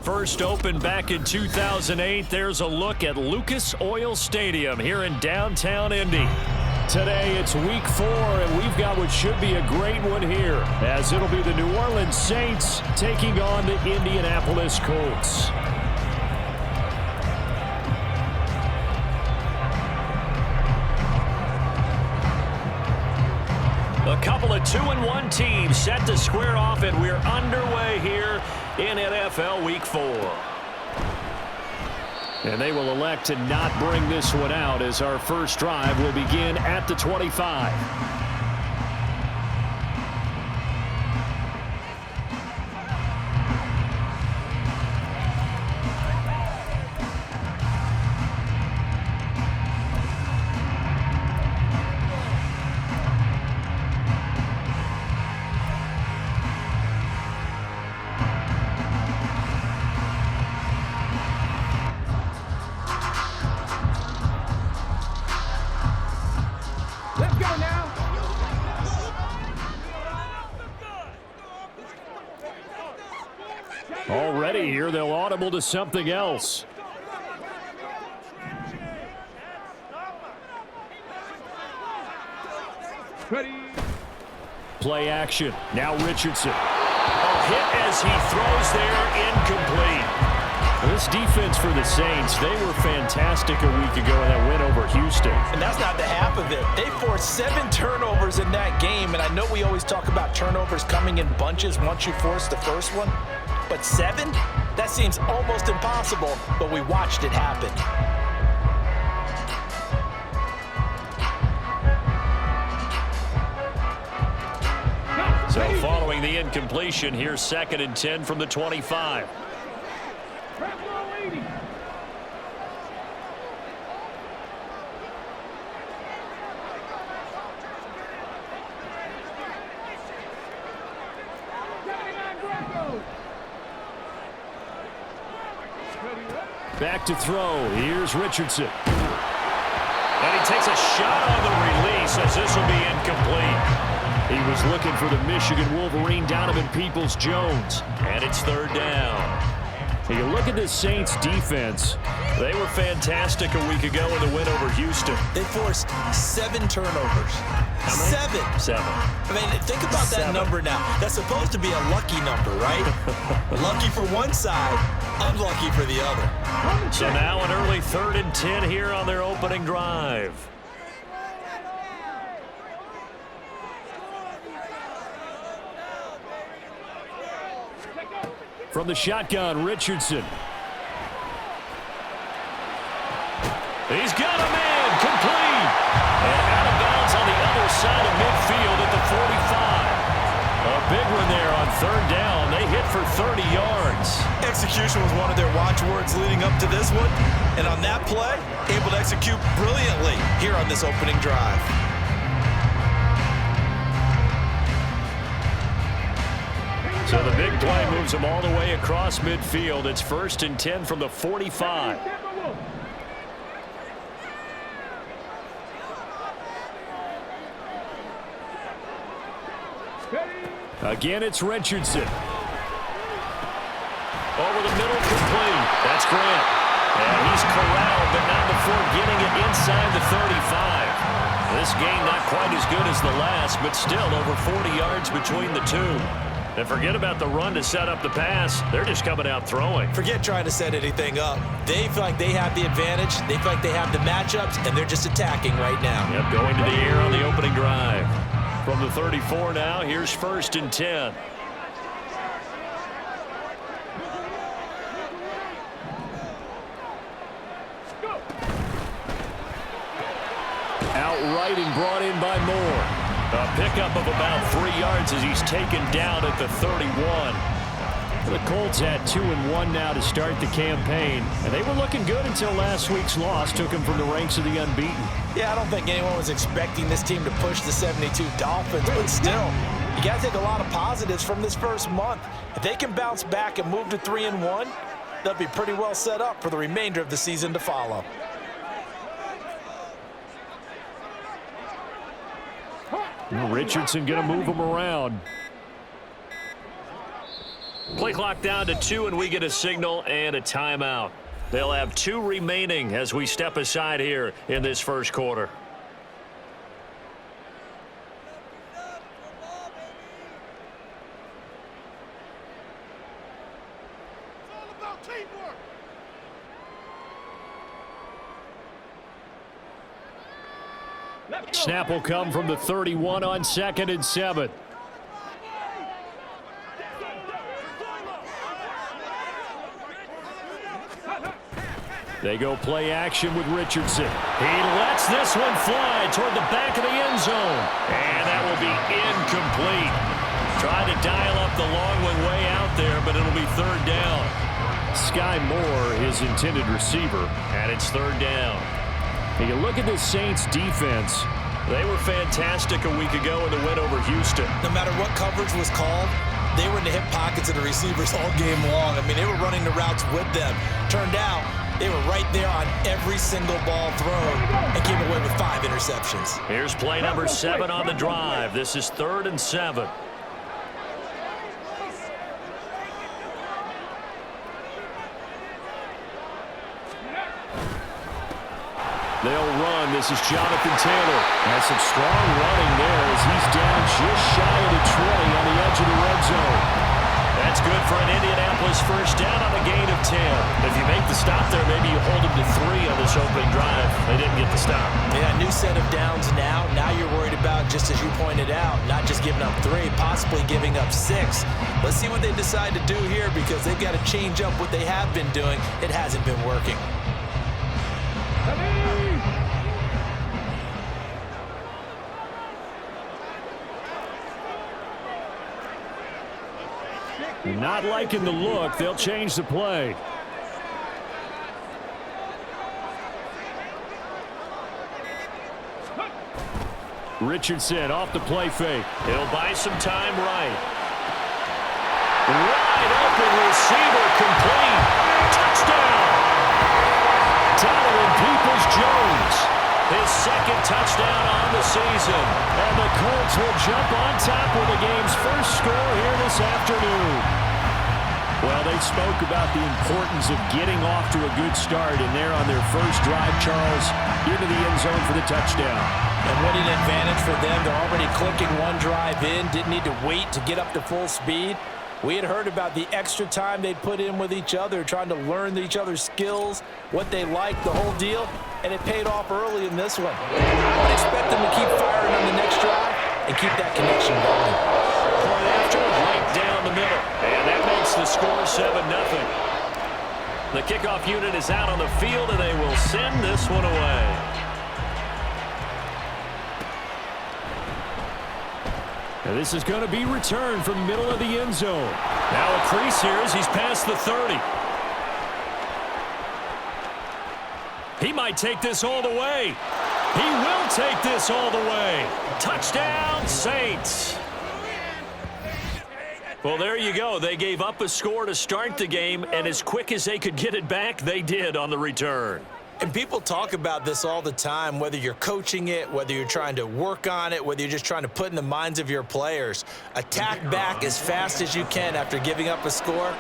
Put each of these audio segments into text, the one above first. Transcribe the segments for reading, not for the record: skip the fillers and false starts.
First opened back in 2008. There's a look at Lucas Oil Stadium here in downtown Indy. Today it's week 4, and we've got what should be a great one here, as it'll be the New Orleans Saints taking on the Indianapolis Colts. A couple of 2-1 teams set to square off, and we're underway here in NFL Week 4. And they will elect to not bring this one out, as our first drive will begin at the 25. Already here, they'll audible to something else. Ready. Play action. Now Richardson. A hit as he throws there, incomplete. This defense for the Saints, they were fantastic a week ago in that win over Houston. And that's not the half of it. They forced 7 turnovers in that game, and I know we always talk about turnovers coming in bunches once you force the first one. But 7? That seems almost impossible, but we watched it happen. So following the incompletion, here's 2nd and 10 from the 25. Back to throw. Here's Richardson. And he takes a shot on the release, as this will be incomplete. He was looking for the Michigan Wolverine, Donovan Peoples-Jones. And it's 3rd down. And you look at the Saints defense. They were fantastic a week ago in the win over Houston. They forced 7 turnovers. How many? 7. I mean, think about that number now. That's supposed to be a lucky number, right? Lucky for one side, unlucky for the other. So now an early 3rd and 10 here on their opening drive. From the shotgun, Richardson. He's got a man, complete. And out of bounds on the other side of midfield at the 45. A big one there on 3rd down. They hit for 30 yards. Execution was one of their watchwords leading up to this one. And on that play, able to execute brilliantly here on this opening drive. So the big play moves them all the way across midfield. It's 1st and 10 from the 45. Again, it's Richardson. Over the middle, complete. That's Grant. And he's corralled, but not before getting it inside the 35. This game not quite as good as the last, but still over 40 yards between the two. And forget about the run to set up the pass. They're just coming out throwing. Forget trying to set anything up. They feel like they have the advantage. They feel like they have the matchups, and they're just attacking right now. Yep, going to the air on the opening drive. From the 34 now, here's 1st and 10. Outrighting brought in by Moore. A pickup of about 3 yards as he's taken down at the 31. The Colts had 2-1 now to start the campaign, and they were looking good until last week's loss took them from the ranks of the unbeaten. Yeah, I don't think anyone was expecting this team to push the 72 Dolphins, but still, you got to take a lot of positives from this first month. If they can bounce back and move to 3-1, they'll be pretty well set up for the remainder of the season to follow. Richardson going to move him around. Play clock down to 2, and we get a signal and a timeout. They'll have 2 remaining as we step aside here in this first quarter. Snap will come from the 31 on 2nd and 7. They go play action with Richardson. He lets this one fly toward the back of the end zone. And that will be incomplete. Trying to dial up the long one way out there, but it'll be 3rd down. Sky Moore, his intended receiver, and it's 3rd down. And you look at the Saints defense. They were fantastic a week ago in the win over Houston. No matter what coverage was called, they were in the hip pockets of the receivers all game long. I mean, they were running the routes with them. Turned out, they were right there on every single ball thrown and came away with 5 interceptions. Here's play number 7 on the drive. This is 3rd and 7. They'll run. This is Jonathan Taylor. Has some strong running there as he's down just shy of the 20 on the edge of the red zone. That's good for an Indianapolis first down on a gain of 10. If you make the stop there, maybe you hold them to 3 on this opening drive. They didn't get the stop. Yeah, new set of downs now. Now you're worried about, just as you pointed out, not just giving up 3, possibly giving up 6. Let's see what they decide to do here because they've got to change up what they have been doing. It hasn't been working. Not liking the look. They'll change the play. Richardson off the play fake. He'll buy some time right. Wide open receiver complete. Touchdown. Donovan Peoples-Jones. His 2nd touchdown on the season. And the Colts will jump on top with the game's first score here this afternoon. Well, they spoke about the importance of getting off to a good start, and they're on their first drive, Charles, into the end zone for the touchdown. And what an advantage for them. They're already clicking 1 drive in, didn't need to wait to get up to full speed. We had heard about the extra time they put in with each other, trying to learn each other's skills, what they like, the whole deal, and it paid off early in this one. I would expect them to keep firing on the next drive and keep that connection going. Point after, right down the middle. And that makes the score 7-0. The kickoff unit is out on the field, and they will send this one away. And this is going to be returned from the middle of the end zone. Now a crease here as he's past the 30. He might take this all the way. He will take this all the way. Touchdown, Saints. Well, there you go. They gave up a score to start the game, and as quick as they could get it back, they did on the return. And people talk about this all the time, whether you're coaching it, whether you're trying to work on it, whether you're just trying to put in the minds of your players. Attack back as fast as you can after giving up a score.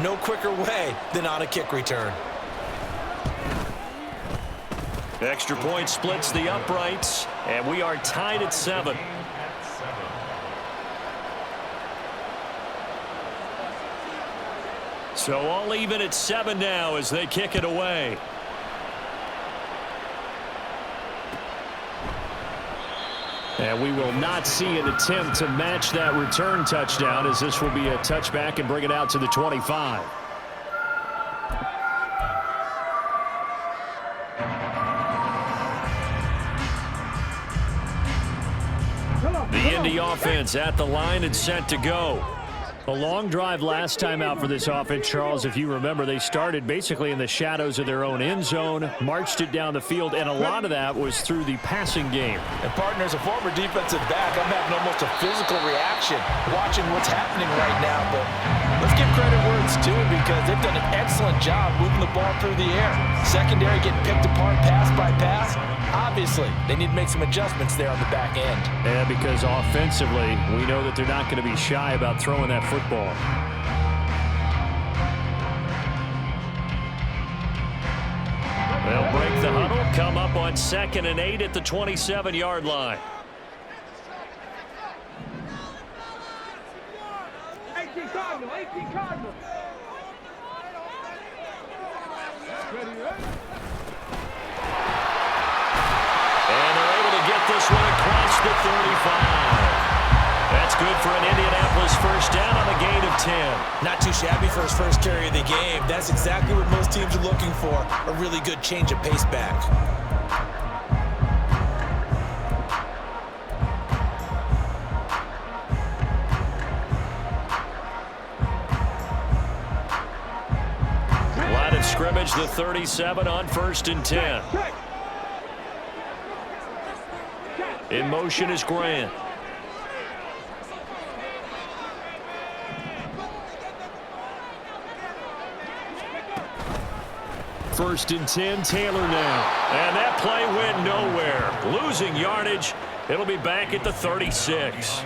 No quicker way than on a kick return. Extra point splits the uprights, and we are tied at 7. So all even at 7 now as they kick it away. And we will not see an attempt to match that return touchdown, as this will be a touchback and bring it out to the 25. The Indy offense at the line and set to go. A long drive last time out for this offense, Charles. If you remember, they started basically in the shadows of their own end zone, marched it down the field, and a lot of that was through the passing game. And partner, as a former defensive back, I'm having almost a physical reaction watching what's happening right now. But let's give credit where it's due because they've done an excellent job moving the ball through the air. Secondary getting picked apart pass by pass. Obviously, they need to make some adjustments there on the back end. Yeah, because offensively, we know that they're not going to be shy about throwing that football. They'll break the huddle, come up on 2nd and 8 at the 27-yard line. 18 Cardinal, 18 Cardinal. And they're able to get this one across the 35. That's good for an Indianapolis first down on a gain of 10. Not too shabby for his first carry of the game. That's exactly what most teams are looking for, a really good change of pace back. Line of scrimmage, the 37 on 1st and 10. In motion is Grant. First and 10, Taylor now. And that play went nowhere. Losing yardage. It'll be back at the 36.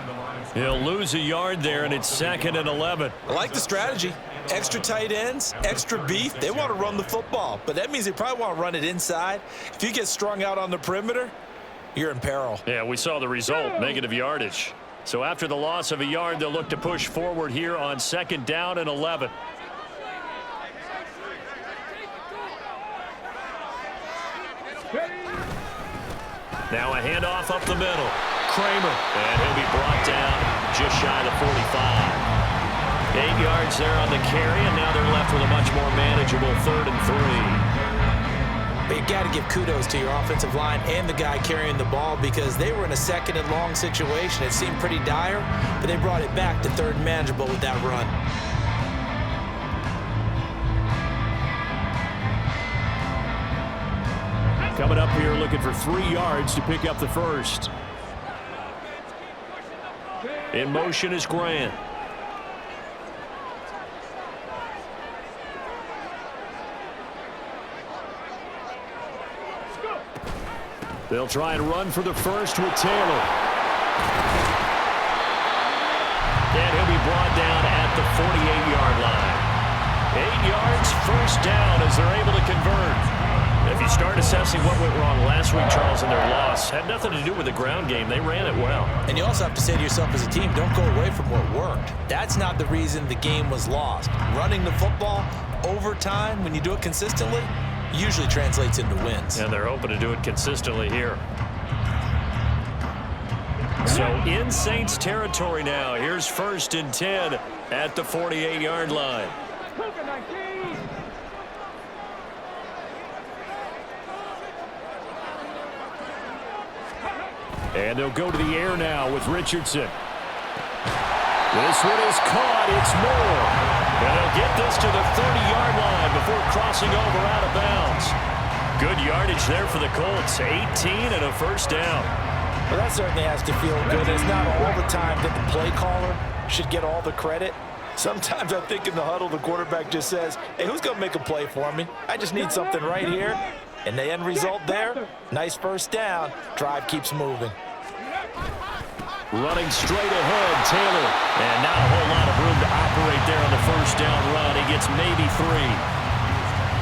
He'll lose a yard there, and it's 2nd and 11. I like the strategy. Extra tight ends, extra beef. They want to run the football, but that means they probably want to run it inside. If you get strung out on the perimeter, you're in peril. Yeah, we saw the result, negative yardage. So after the loss of a yard, they'll look to push forward here on 2nd down and 11. Now a handoff up the middle. Kramer. And he'll be brought down just shy of the 45. 8 yards there on the carry, and now they're left with a much more manageable 3rd and 3. But you got to give kudos to your offensive line and the guy carrying the ball because they were in a 2nd and long situation. It seemed pretty dire, but they brought it back to 3rd and manageable with that run. Coming up here looking for 3 yards to pick up the first. In motion is Grant. They'll try and run for the first with Taylor. And he'll be brought down at the 48-yard line. 8 yards, first down as they're able to convert. If you start assessing what went wrong last week, Charles, in their loss, had nothing to do with the ground game. They ran it well. And you also have to say to yourself as a team, don't go away from what worked. That's not the reason the game was lost. Running the football over time, when you do it consistently, usually translates into wins. And they're hoping to do it consistently here. So in Saints territory now. Here's 1st and 10 at the 48-yard line. And they'll go to the air now with Richardson. This one is caught. It's Moore. And they'll get this to the 30-yard line before crossing over out of bounds. Good yardage there for the Colts. 18 and a first down. Well, that certainly has to feel good. It's not all the time that the play caller should get all the credit. Sometimes I think in the huddle, the quarterback just says, hey, who's going to make a play for me? I just need something right here. And the end result there, nice first down. Drive keeps moving. Running straight ahead, Taylor. And not a whole lot of room to operate there on the first down run. He gets maybe 3.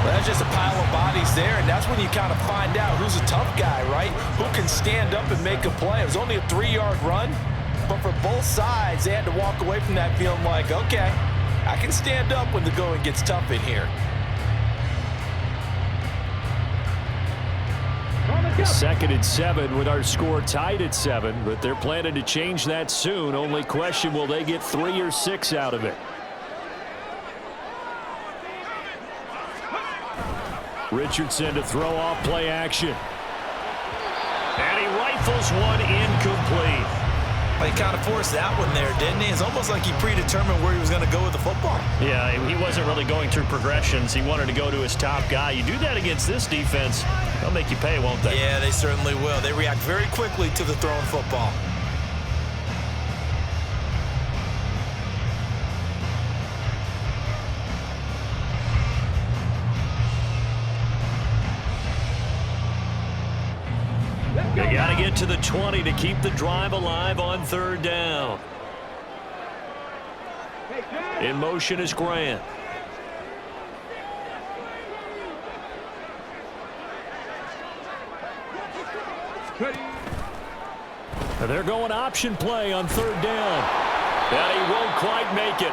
Well, that's just a pile of bodies there, and that's when you kind of find out who's a tough guy, right? Who can stand up and make a play. It was only a 3-yard run, but for both sides, they had to walk away from that feeling like, okay, I can stand up when the going gets tough in here. 2nd and 7 with our score tied at 7, but they're planning to change that soon. Only question, will they get 3 or 6 out of it? Richardson to throw off play action. And he rifles one incomplete. Well, he kind of forced that one there, didn't he? It's almost like he predetermined where he was going to go with the football. Yeah, he wasn't really going through progressions. He wanted to go to his top guy. You do that against this defense, they'll make you pay, won't they? Yeah, they certainly will. They react very quickly to the thrown football. get to the 20 to keep the drive alive on third down. In motion is Grant. They're going option play on third down. And he won't quite make it.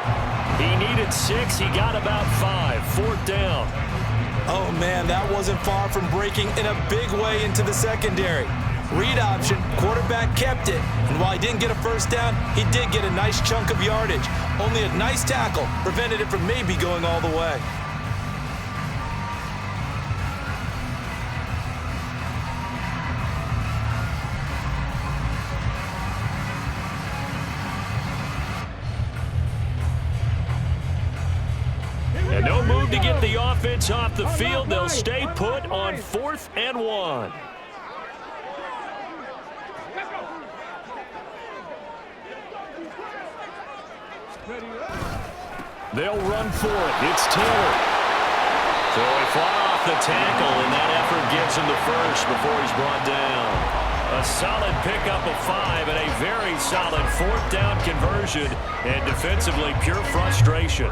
He needed 6. He got about 5. Fourth down. Oh, man, that wasn't far from breaking in a big way into the secondary. Read option, quarterback kept it. And while he didn't get a first down, he did get a nice chunk of yardage. Only a nice tackle prevented it from maybe going all the way. And no move to get the offense off the field. They'll stay put on 4th and 1. They'll run for it. It's Taylor. So he fought off the tackle, and that effort gives him the first before he's brought down. A solid pickup of 5 and a very solid 4th down conversion, and defensively pure frustration.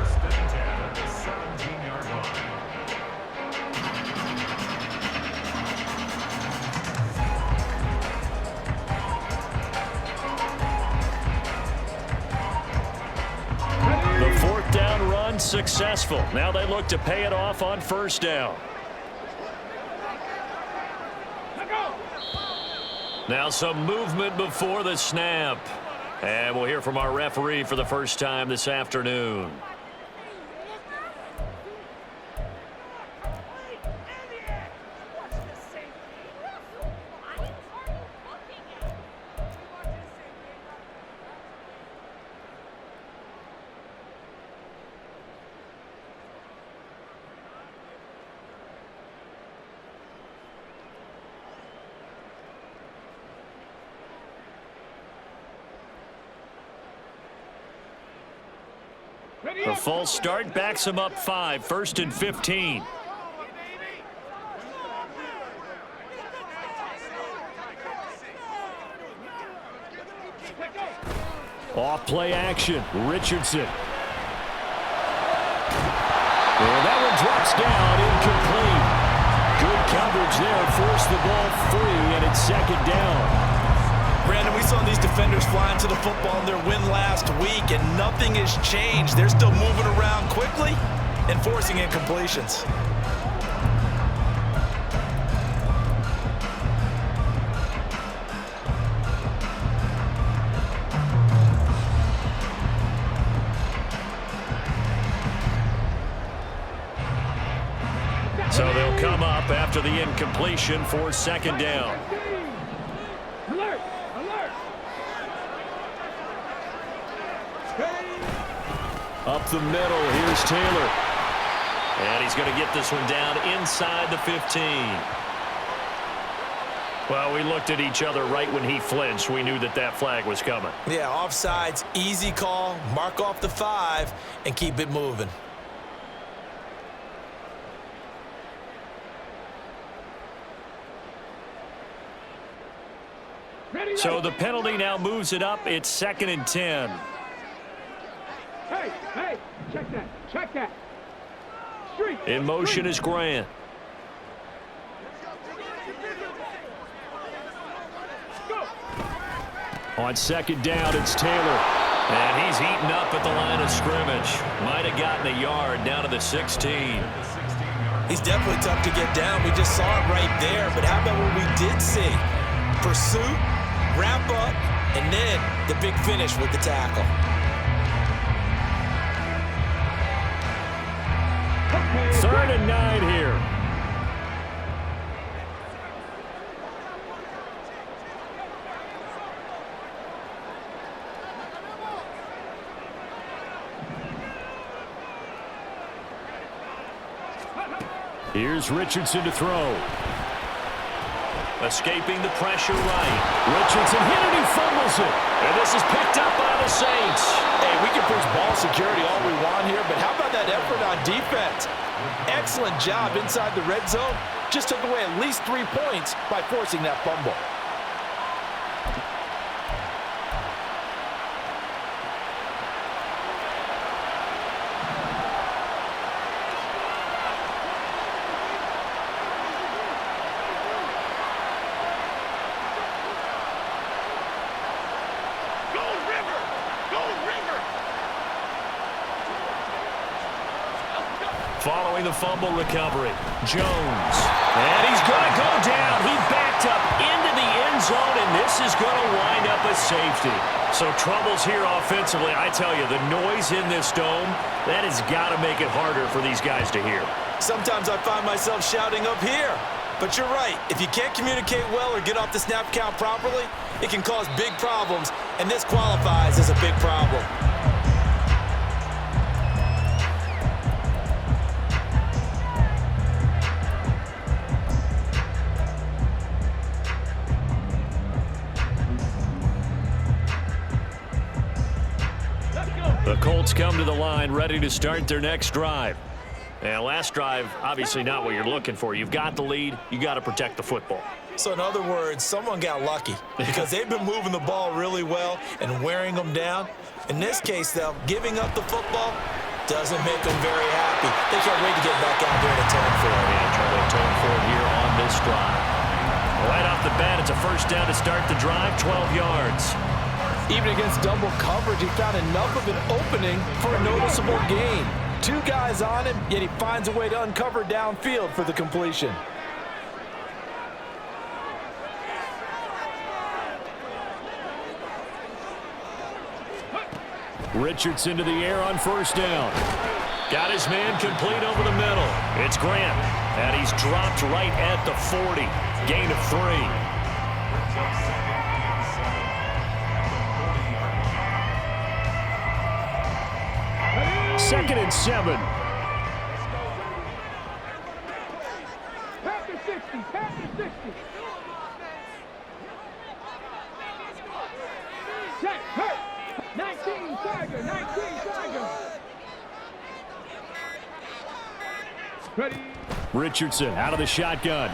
Successful. Now they look to pay it off on first down. Now some movement before the snap. And we'll hear from our referee for the first time this afternoon. The false start backs him up 5, 1st and 15. Off play action, Richardson. And that one drops down, incomplete. Good coverage there, forced the ball free, and it's 2nd down. Brandon, we saw these defenders flying to the football in their win last week, and nothing has changed. They're still moving around quickly and forcing incompletions. So they'll come up after the incompletion for 2nd down. Alert! Alert! Up the middle, here's Taylor. And he's going to get this one down inside the 15. Well, we looked at each other right when he flinched. We knew that that flag was coming. Yeah, offsides, easy call, mark off the 5, and keep it moving. So the penalty now moves it up. It's 2nd and 10. Hey, hey, check that, check that. Street. In motion is Grant. On 2nd down, it's Taylor. And he's eaten up at the line of scrimmage. Might have gotten a yard down to the 16. He's definitely tough to get down. We just saw it right there. But how about what we did see? Pursuit, wrap up, and then the big finish with the tackle. Third and 9 here. Here's Richardson to throw. Escaping the pressure right. Richardson hit it, he fumbles it. And this is picked up by the Saints. Hey, we can push ball security all we want here, but how about that effort on defense? Excellent job inside the red zone. Just took away at least 3 points by forcing that fumble. Following the fumble recovery, Jones. And he's going to go down. He backed up into the end zone, and this is going to wind up a safety. So troubles here offensively. I tell you, the noise in this dome, that has got to make it harder for these guys to hear. Sometimes I find myself shouting up here. But you're right. If you can't communicate well or get off the snap count properly, it can cause big problems, and this qualifies as a big problem. The Colts come to the line ready to start their next drive. And last drive, obviously not what you're looking for. You've got the lead. You got to protect the football. So in other words, someone got lucky because they've been moving the ball really well and wearing them down. In this case, though, giving up the football doesn't make them very happy. They can't wait to get back out there and atone for it. And try to atone for it here on this drive. Right off the bat, it's a first down to start the drive, 12 yards. Even against double coverage, he found enough of an opening for a noticeable gain. Two guys on him, yet he finds a way to uncover downfield for the completion. Richardson to the air on first down. Got his man complete over the middle. It's Grant, and he's dropped right at the 40. Gain of 3. Second and 7. Pack the 60, pack the 60. Check, hurt. 19 Tiger, 19 Tiger. Ready. Richardson out of the shotgun.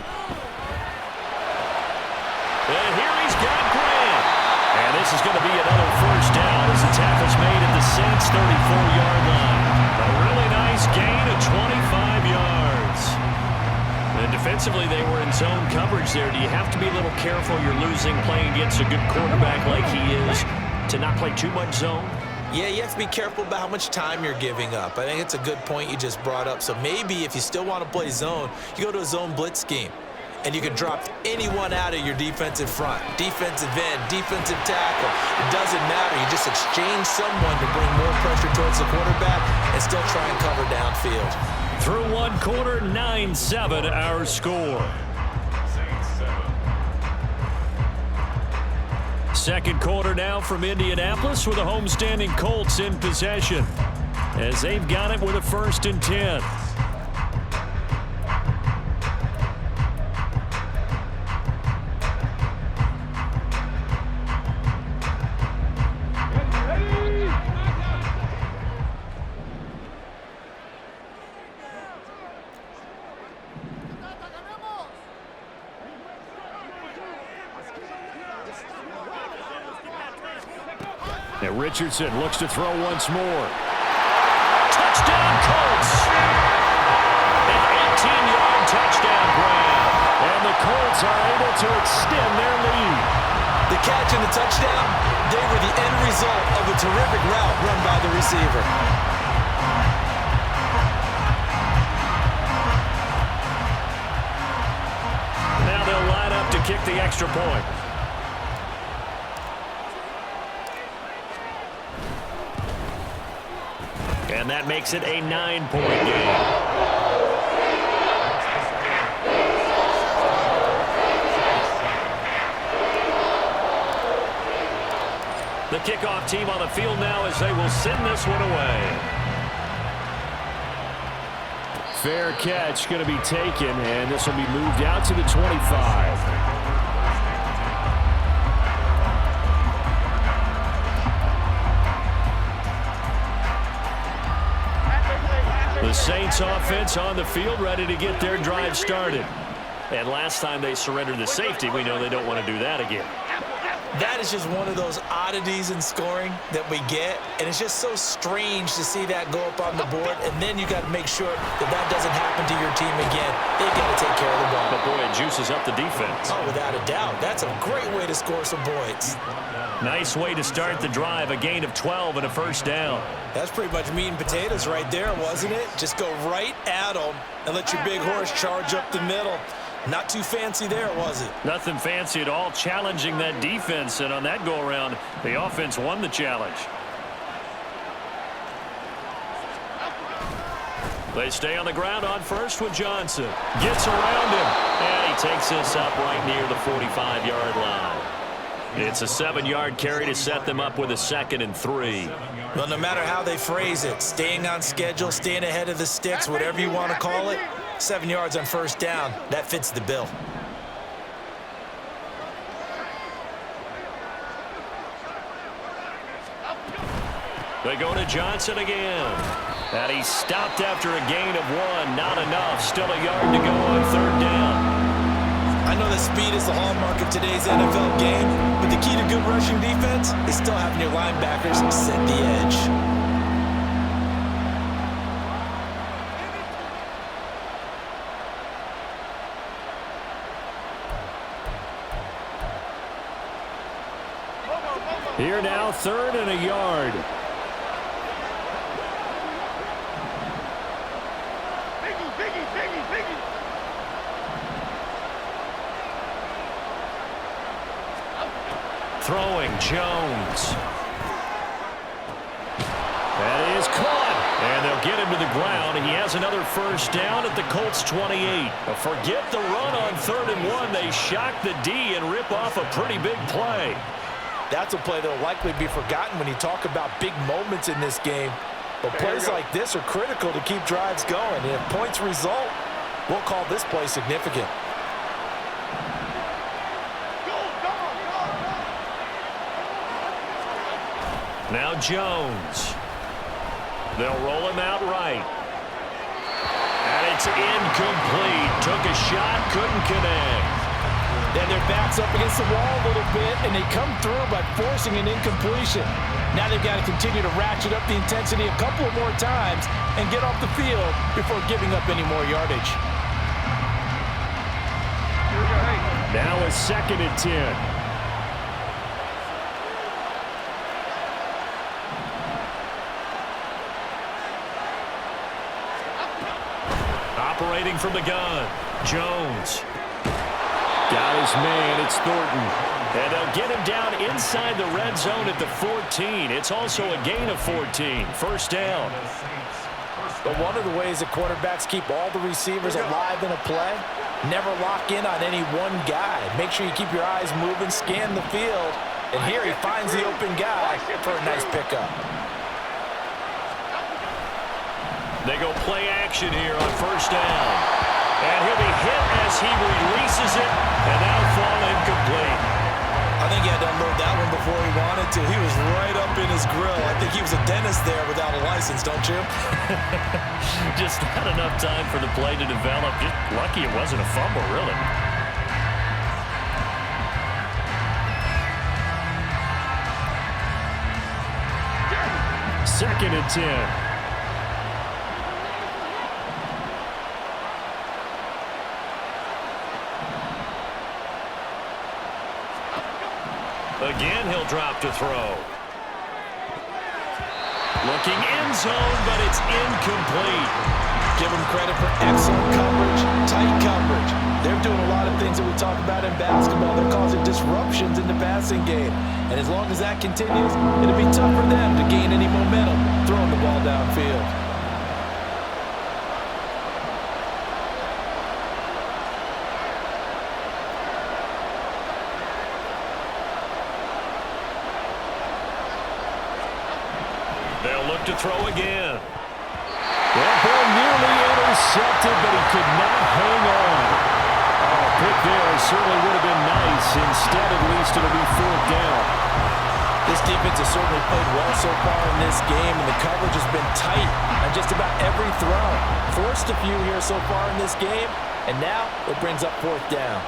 And here he's got Grant. And this is going to be another first down as the tackle's made at the Saints' 34-yard line. A really nice gain of 25 yards. And defensively, they were in zone coverage there. Do you have to be a little careful you're losing playing against a good quarterback like he is to not play too much zone? Yeah, you have to be careful about how much time you're giving up. I think it's a good point you just brought up. So maybe if you still want to play zone, you go to a zone blitz scheme. And you can drop anyone out of your defensive front. Defensive end, defensive tackle. It doesn't matter. You just exchange someone to bring more pressure towards the quarterback and still try and cover downfield. Through one quarter, 9-7 our score. Second quarter now from Indianapolis with the homestanding Colts in possession as they've got it with a 1st and 10. And Richardson looks to throw once more. Touchdown, Colts! An 18-yard touchdown grab. And the Colts are able to extend their lead. The catch and the touchdown, they were the end result of a terrific route run by the receiver. Now they'll line up to kick the extra point. And that makes it a 9-point game. The kickoff team on the field now as they will send this one away. Fair catch going to be taken, and this will be moved out to the 25. The Saints offense on the field ready to get their drive started. And last time they surrendered the safety, we know they don't want to do that again. That is just one of those oddities in scoring that we get, and it's just so strange to see that go up on the board, and then you got to make sure that that doesn't happen to your team again. They've got to take care of the ball. But, boy, it juices up the defense. Oh, without a doubt. That's a great way to score some points. Nice way to start the drive, a gain of 12 and a first down. That's pretty much meat and potatoes right there, wasn't it? Just go right at them and let your big horse charge up the middle. Not too fancy there, was it? Nothing fancy at all, challenging that defense, and on that go-around, the offense won the challenge. They stay on the ground on first with Johnson. Gets around him, and he takes this up right near the 45-yard line. It's a 7-yard carry to set them up with a 2nd and 3. Well, no matter how they phrase it, staying on schedule, staying ahead of the sticks, whatever you want to call it, 7 yards on first down, that fits the bill. They go to Johnson again. And he's stopped after a gain of 1. Not enough. Still a yard to go on 3rd down. I know that speed is the hallmark of today's NFL game, but the key to good rushing defense is still having your linebackers set the edge. Here now, 3rd and a yard. Throwing, Jones. That is caught. And they'll get him to the ground. He has another first down at the Colts 28. Forget the run on 3rd and 1. They shock the D and rip off a pretty big play. That's a play that will likely be forgotten when you talk about big moments in this game. But plays like this are critical to keep drives going. And if points result, we'll call this play significant. Now Jones. They'll roll him out right. And it's incomplete. Took a shot, couldn't connect. Then their back's up against the wall a little bit, and they come through by forcing an incompletion. Now they've got to continue to ratchet up the intensity a couple of more times and get off the field before giving up any more yardage. Now a 2nd and 10. Operating from the gun, Jones. Got his man, it's Thornton. And they'll get him down inside the red zone at the 14. It's also a gain of 14. First down. But one of the ways that quarterbacks keep all the receivers alive in a play, never lock in on any one guy. Make sure you keep your eyes moving, scan the field. And here he finds the open guy for a nice pickup. They go play action here on first down. And he'll be hit as he releases it, and that'll fall incomplete. I think he had to unload that one before he wanted to. He was right up in his grill. I think he was a dentist there without a license, don't you? Just not enough time for the play to develop. Just lucky it wasn't a fumble, really. Second and 10. Again, he'll drop to throw. Looking end zone, but it's incomplete. Give them credit for excellent coverage, tight coverage. They're doing a lot of things that we talk about in basketball. They're causing disruptions in the passing game. And as long as that continues, it'll be tough for them to gain any momentum throwing the ball downfield. To throw again. That ball nearly intercepted, but he could not hang on. Oh, a pick there certainly would have been nice. Instead, at least, it'll be 4th down. This defense has certainly played well so far in this game, and the coverage has been tight on just about every throw. Forced a few here so far in this game, and now it brings up 4th down.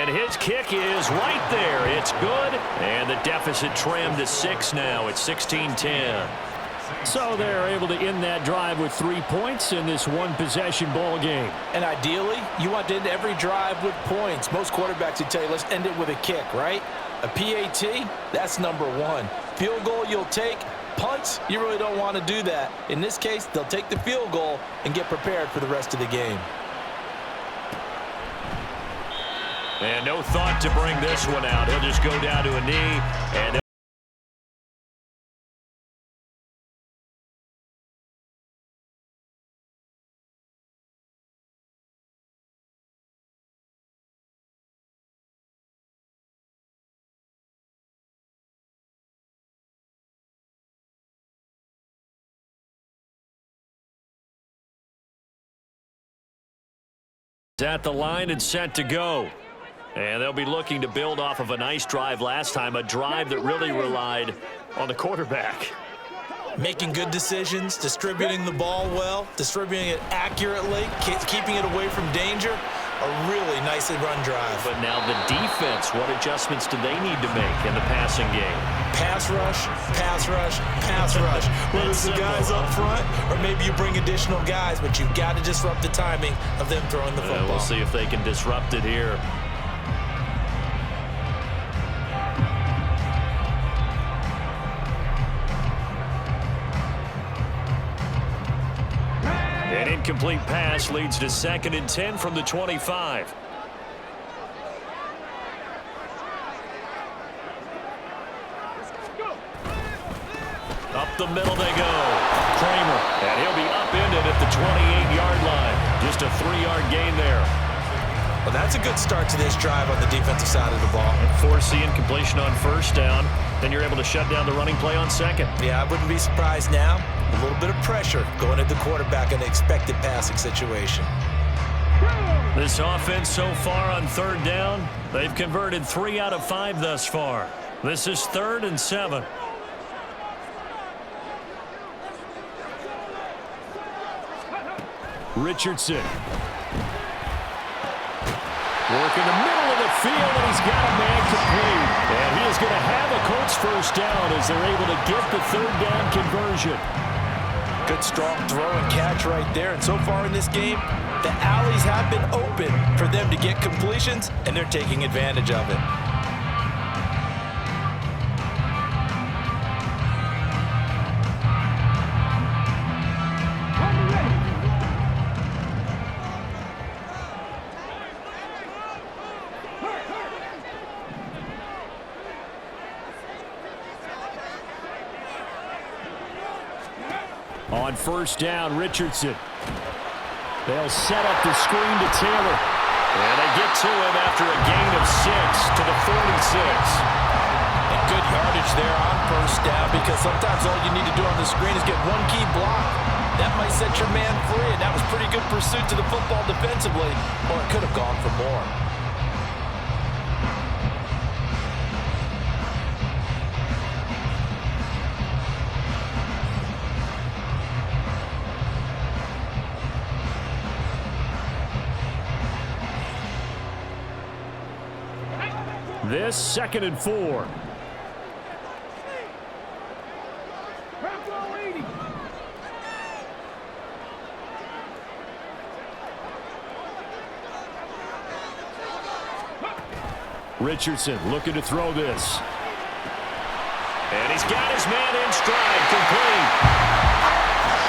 And his kick is right there. It's good. And the deficit trimmed to 6 now. It's 16-10. So they're able to end that drive with 3 points in this one-possession ball game. And ideally, you want to end every drive with points. Most quarterbacks would tell you, let's end it with a kick, right? A PAT, that's number 1. Field goal you'll take. Punts, you really don't want to do that. In this case, they'll take the field goal and get prepared for the rest of the game. And no thought to bring this one out. He'll just go down to a knee. And at the line and set to go. And they'll be looking to build off of a nice drive last time, a drive that really relied on the quarterback. Making good decisions, distributing the ball well, distributing it accurately, keeping it away from danger. A really nicely run drive. But now the defense, what adjustments do they need to make in the passing game? Pass rush, pass rush, pass rush. Whether it's the guys up front or maybe you bring additional guys, but you've got to disrupt the timing of them throwing the football. We'll see if they can disrupt it here. An incomplete pass leads to 2nd and 10 from the 25. Up the middle they go. Kramer, and he'll be upended at the 28-yard line. Just a 3-yard gain there. Well, that's a good start to this drive on the defensive side of the ball. Force the incompletion on 1st down. Then you're able to shut down the running play on 2nd. Yeah, I wouldn't be surprised now. A little bit of pressure going at the quarterback in an expected passing situation. This offense so far on 3rd down, they've converted 3 out of 5 thus far. This is 3rd and 7. Richardson. Working the middle of the field, and he's got a man complete. And he is going to have a Colts 1st down as they're able to get the 3rd down conversion. Good strong throw and catch right there. And so far in this game, the alleys have been open for them to get completions, and they're taking advantage of it. On 1st down, Richardson. They'll set up the screen to Taylor. And they get to him after a gain of 6 to the 46. And good yardage there on 1st down, because sometimes all you need to do on the screen is get one key block. That might set your man free, and that was pretty good pursuit to the football defensively, or it could have gone for more. This 2nd and 4. Richardson looking to throw this. And he's got his man in stride, complete.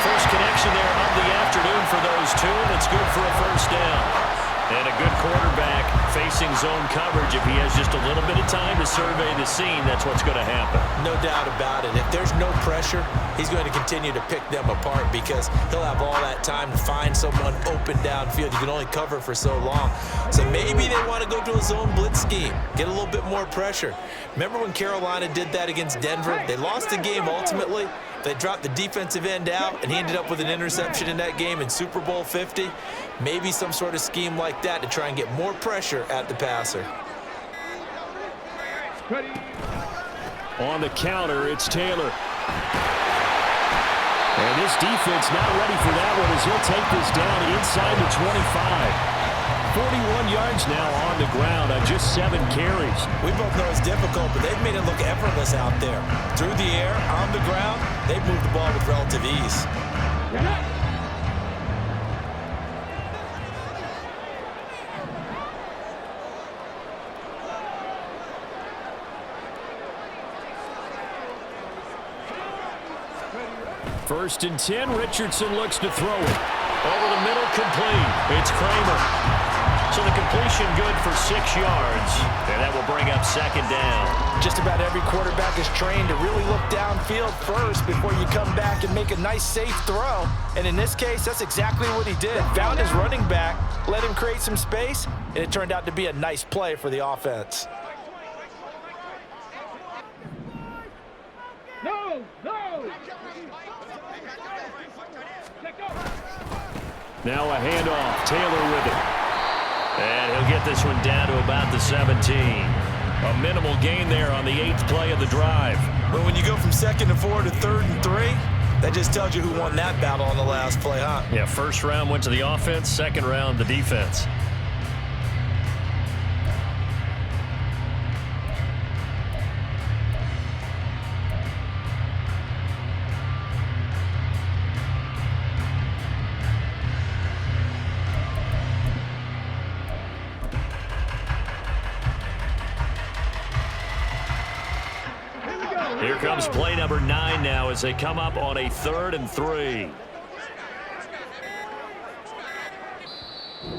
First connection there of the afternoon for those two, and it's good for a 1st down. And a good quarterback facing zone coverage. If he has just a little bit of time to survey the scene, that's what's going to happen. No doubt about it. If there's no pressure, he's going to continue to pick them apart because he'll have all that time to find someone open downfield. You can only cover for so long. So maybe they want to go to a zone blitz scheme, get a little bit more pressure. Remember when Carolina did that against Denver? They lost the game ultimately. They dropped the defensive end out, and he ended up with an interception in that game in Super Bowl 50. Maybe some sort of scheme like that to try and get more pressure at the passer. On the counter, it's Taylor. And this defense not ready for that one as he'll take this down inside the 25. 41 yards now on the ground on just 7 carries. We both know it's difficult, but they've made it look effortless out there. Through the air, on the ground, they've moved the ball with relative ease. First and 10, Richardson looks to throw it. Over the middle, complete. It's Kramer. So the completion good for 6 yards, and that will bring up second down. Just about every quarterback is trained to really look downfield first before you come back and make a nice, safe throw. And in this case, that's exactly what he did. Found his running back, let him create some space, and it turned out to be a nice play for the offense. No! Now a handoff. Taylor with it. And he'll get this one down to about the 17. A minimal gain there on the 8th play of the drive. But when you go from 2nd and 4 to 3rd and 3, that just tells you who won that battle on the last play, huh? Yeah, first round went to the offense, second round the defense. Here comes play number 9 now as they come up on a 3rd and 3.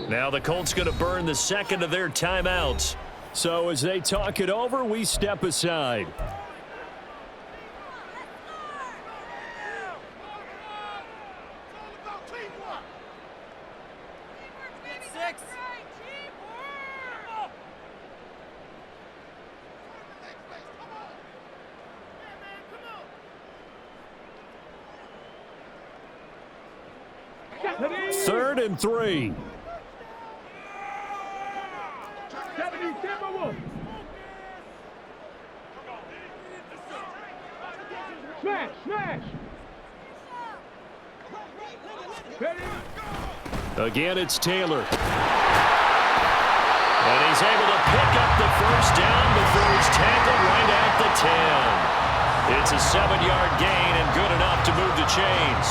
Now the Colts going to burn the second of their timeouts. So as they talk it over, we step aside. Third and 3. 77 Wolf. Smash! Again, it's Taylor. And he's able to pick up the first down before he's tackled right at the 10. It's a 7-yard gain and good enough to move the chains.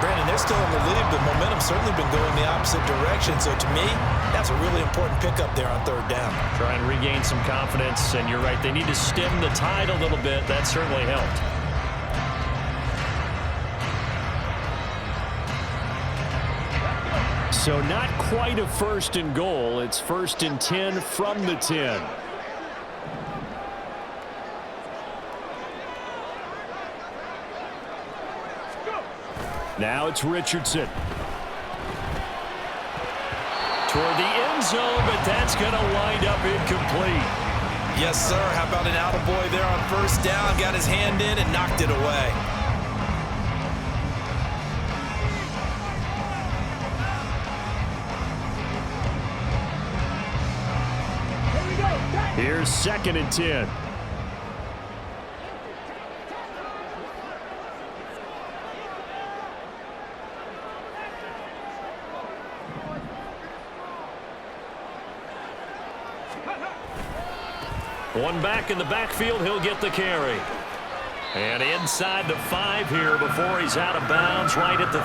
Brandon, they're still in the lead, but momentum's certainly been going the opposite direction. So to me, that's a really important pickup there on 3rd down. Try and regain some confidence, and you're right. They need to stem the tide a little bit. That certainly helped. So not quite a 1st and goal. It's 1st and 10 from the 10. Now it's Richardson. Toward the end zone, but that's going to wind up incomplete. Yes, sir. How about an attaboy there on 1st down? Got his hand in and knocked it away. Here's 2nd and 10. One back in the backfield, he'll get the carry. And inside the 5 here before he's out of bounds right at the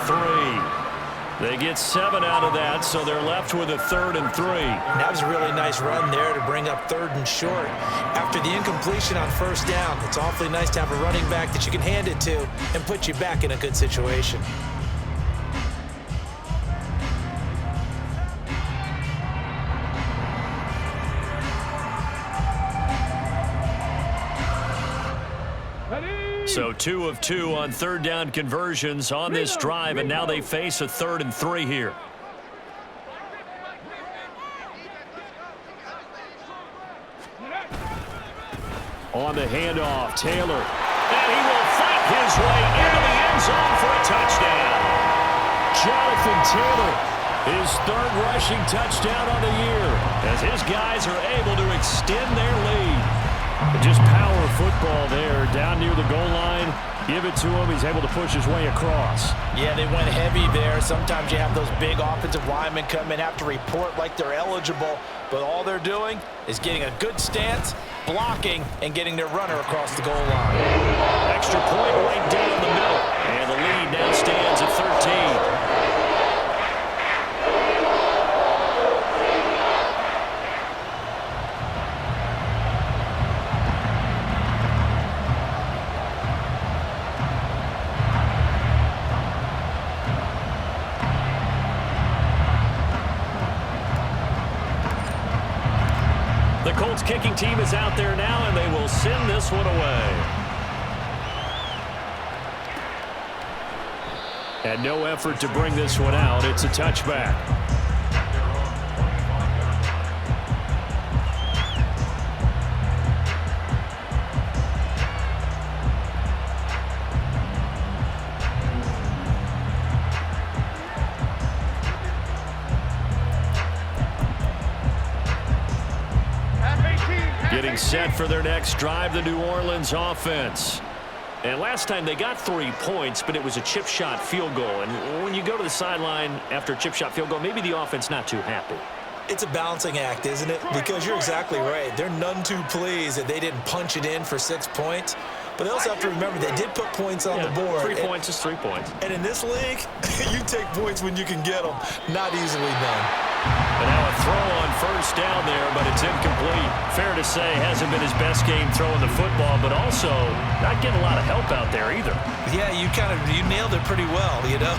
3. They get 7 out of that, so they're left with a 3rd and 3. That was a really nice run there to bring up 3rd and short. After the incompletion on 1st down, it's awfully nice to have a running back that you can hand it to and put you back in a good situation. So 2 of 2 on 3rd down conversions on this drive, and now they face a 3rd and 3 here. On the handoff, Taylor. And he will fight his way into the end zone for a touchdown. Jonathan Taylor, his 3rd rushing touchdown on the year, as his guys are able to extend their lead. Just power football there down near the goal line. Give it to him. He's able to push his way across. Yeah, they went heavy there. Sometimes you have those big offensive linemen come in, have to report like they're eligible, but all they're doing is getting a good stance, blocking, and getting their runner across the goal line. Extra point right down the middle. And the lead now stands at 13. The Colts kicking team is out there now, and they will send this one away. And no effort to bring this one out. It's a touchback. Getting set for their next drive, the New Orleans offense. And last time they got 3 points, but it was a chip shot field goal. And when you go to the sideline after a chip shot field goal, maybe the offense not too happy. It's a balancing act, isn't it? Because you're exactly right. They're none too pleased that they didn't punch it in for 6 points. But they also have to remember they did put points on the board. 3 points is 3 points. And in this league, you take points when you can get them. Not easily done. And now a throw on first down there, but it's incomplete. Fair to say, hasn't been his best game throwing the football, but also not getting a lot of help out there either. Yeah, you nailed it pretty well, you know.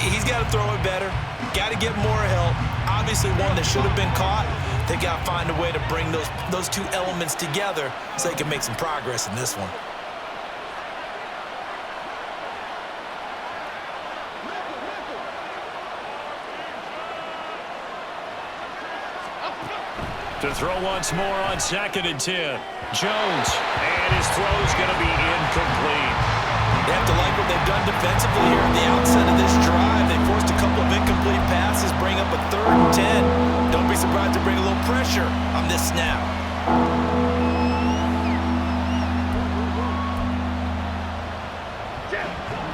He's got to throw it better. Got to get more help. Obviously one that should have been caught. They got to find a way to bring those two elements together so they can make some progress in this one. To throw once more on 2nd and 10. Jones, and his throw's going to be incomplete. They have to like what they've done defensively here at the outset of this drive. They forced a couple of incomplete passes, bring up a 3rd and 10. Don't be surprised to bring a little pressure on this snap.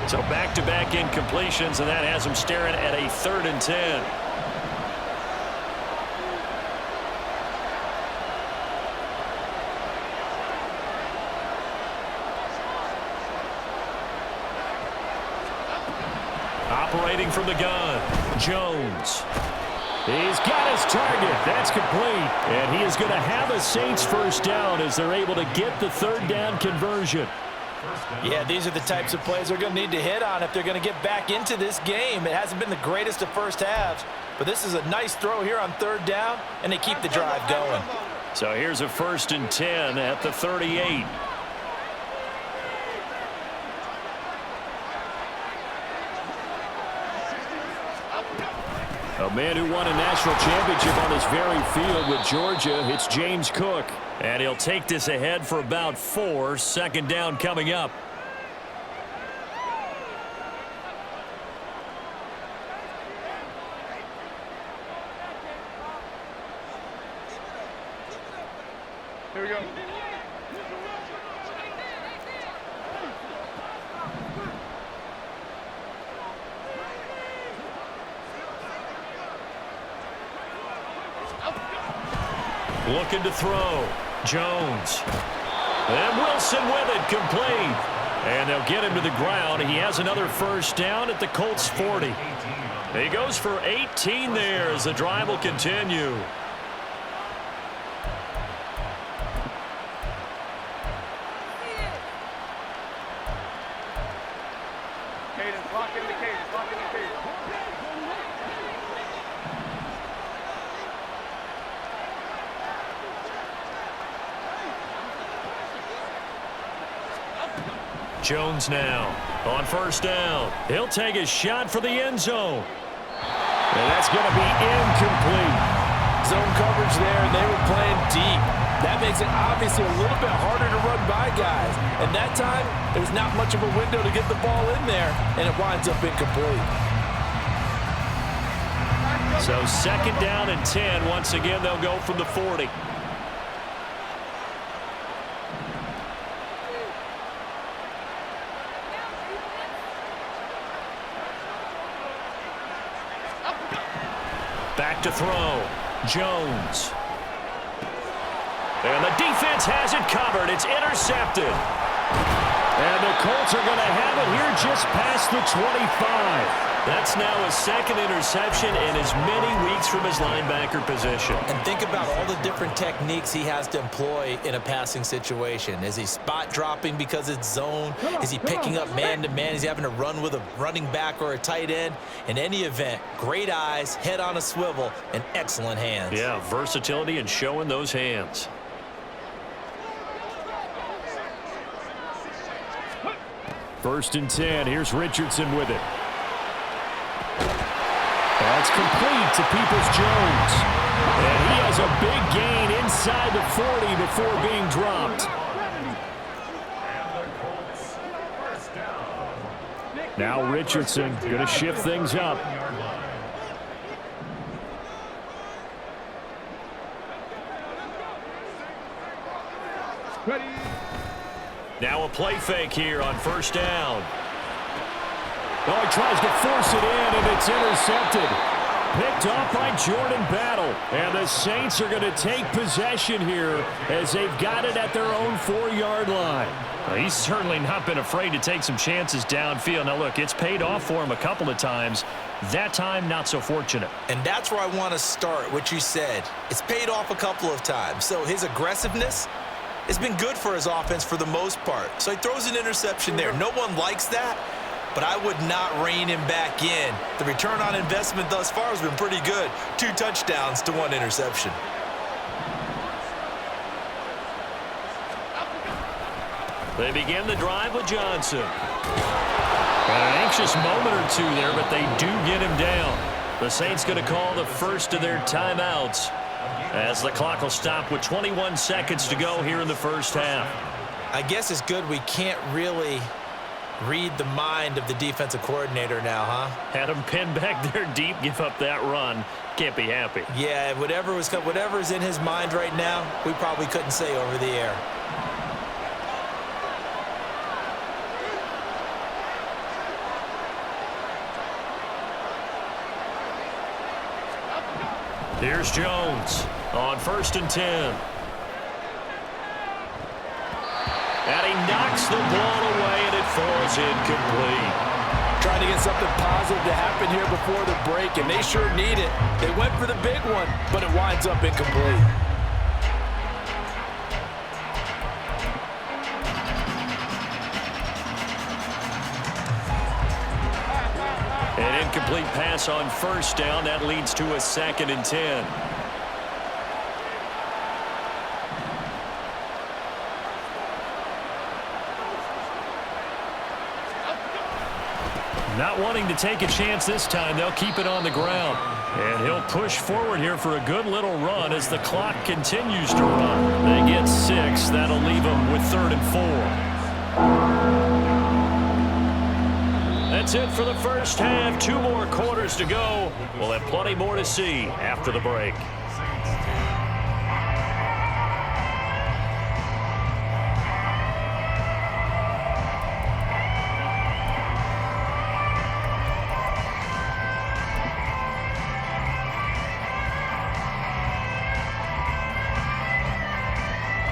So back-to-back incompletions, and that has them staring at a 3rd and 10. Operating from the gun, Jones. He's got his target. That's complete. And he is going to have a Saints first down as they're able to get the 3rd down conversion. Yeah, these are the types of plays they're going to need to hit on if they're going to get back into this game. It hasn't been the greatest of first halves, but this is a nice throw here on 3rd down, and they keep the drive going. So here's a 1st and 10 at the 38. A man who won a national championship on this very field with Georgia, it's James Cook. And he'll take this ahead for about 4. 2nd down coming up. Here we go. Looking to throw. Jones. And Wilson with it, complete. And they'll get him to the ground. He has another 1st down at the Colts 40. He goes for 18 there as the drive will continue. Cadence, lock in the cadence, lock in the cadence. Jones now on 1st down. He'll take a shot for the end zone. And that's going to be incomplete. Zone coverage there, and they were playing deep. That makes it obviously a little bit harder to run by guys. And that time, there's not much of a window to get the ball in there, and it winds up incomplete. So 2nd down and 10. Once again, they'll go from the 40. Back to throw. Jones. And the defense has it covered. It's intercepted. And the Colts are going to have it here just past the 25. That's now his second interception in as many weeks from his linebacker position. And think about all the different techniques he has to employ in a passing situation. Is he spot dropping because it's zone? Is he picking up man-to-man? Is he having to run with a running back or a tight end? In any event, great eyes, head on a swivel, and excellent hands. Yeah, versatility and showing those hands. First and 10. Here's Richardson with it. That's complete to Peoples-Jones. And he has a big gain inside the 40 before being dropped. Now Richardson going to shift things up. Ready. Now a play fake here on first down. Oh, he tries to force it in, and it's intercepted. Picked off by Jordan Battle. And the Saints are going to take possession here as they've got it at their own 4-yard line. Well, he's certainly not been afraid to take some chances downfield. Now, look, it's paid off for him a couple of times. That time, not so fortunate. And that's where I want to start, what you said. It's paid off a couple of times. So his aggressiveness has been good for his offense for the most part. So he throws an interception there. No one likes that, but I would not rein him back in. The return on investment thus far has been pretty good. 2 touchdowns to 1 interception. They begin the drive with Johnson. Got an anxious moment or two there, but they do get him down. The Saints going to call the first of their timeouts as the clock will stop with 21 seconds to go here in the first half. I guess it's good we can't really read the mind of the defensive coordinator now, huh? Had him pinned back there deep, give up that run. Can't be happy. Yeah, whatever's in his mind right now, we probably couldn't say over the air. Here's Jones on first and 10. And he knocks the ball away, and it falls incomplete. Trying to get something positive to happen here before the break, and they sure need it. They went for the big one, but it winds up incomplete. An incomplete pass on first down. That leads to a 2nd and 10. Not wanting to take a chance this time, they'll keep it on the ground. And he'll push forward here for a good little run as the clock continues to run. They get 6. That'll leave them with 3rd and 4. That's it for the first half. 2 more quarters to go. We'll have plenty more to see after the break.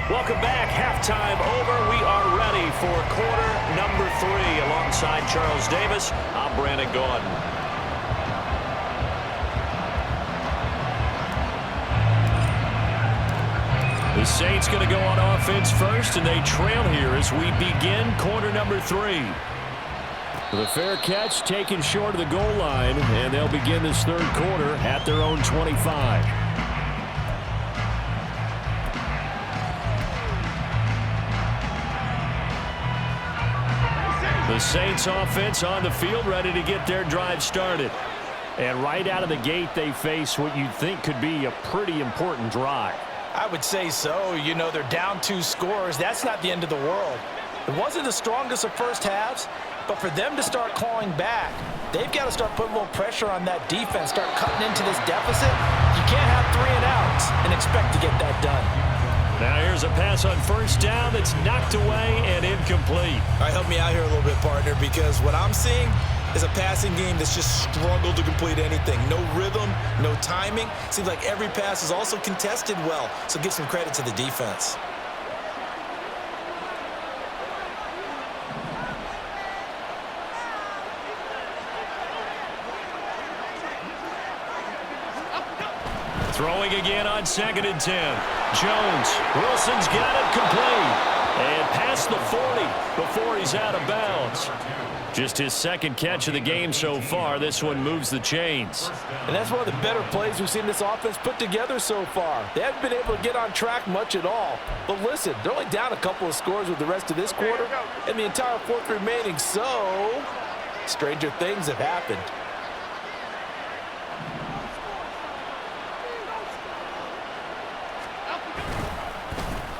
Welcome back. Halftime over. We are ready for quarter number 3. Alongside Charles Davis, I'm Brandon Gaudin. The Saints going to go on offense first, and they trail here as we begin quarter number 3. The fair catch taken short of the goal line, and they'll begin this 3rd quarter at their own 25. The Saints offense on the field, ready to get their drive started. And right out of the gate, they face what you'd think could be a pretty important drive. I would say so. You know, they're down 2 scores. That's not the end of the world. It wasn't the strongest of first halves, but for them to start clawing back, they've got to start putting a little pressure on that defense, start cutting into this deficit. You can't have 3 and outs and expect to get that done. Now here's a pass on first down that's knocked away and incomplete. All right, help me out here a little bit, partner, because what I'm seeing, is a passing game that's just struggled to complete anything. No rhythm, no timing. Seems like every pass is also contested well, so give some credit to the defense. Throwing again on 2nd and 10. Jones. Wilson's got it complete. And past the 40 before he's out of bounds. Just his 2nd catch of the game so far. This one moves the chains. And that's one of the better plays we've seen this offense put together so far. They haven't been able to get on track much at all. But listen, they're only down a couple of scores with the rest of this quarter and the entire 4th remaining. So, stranger things have happened.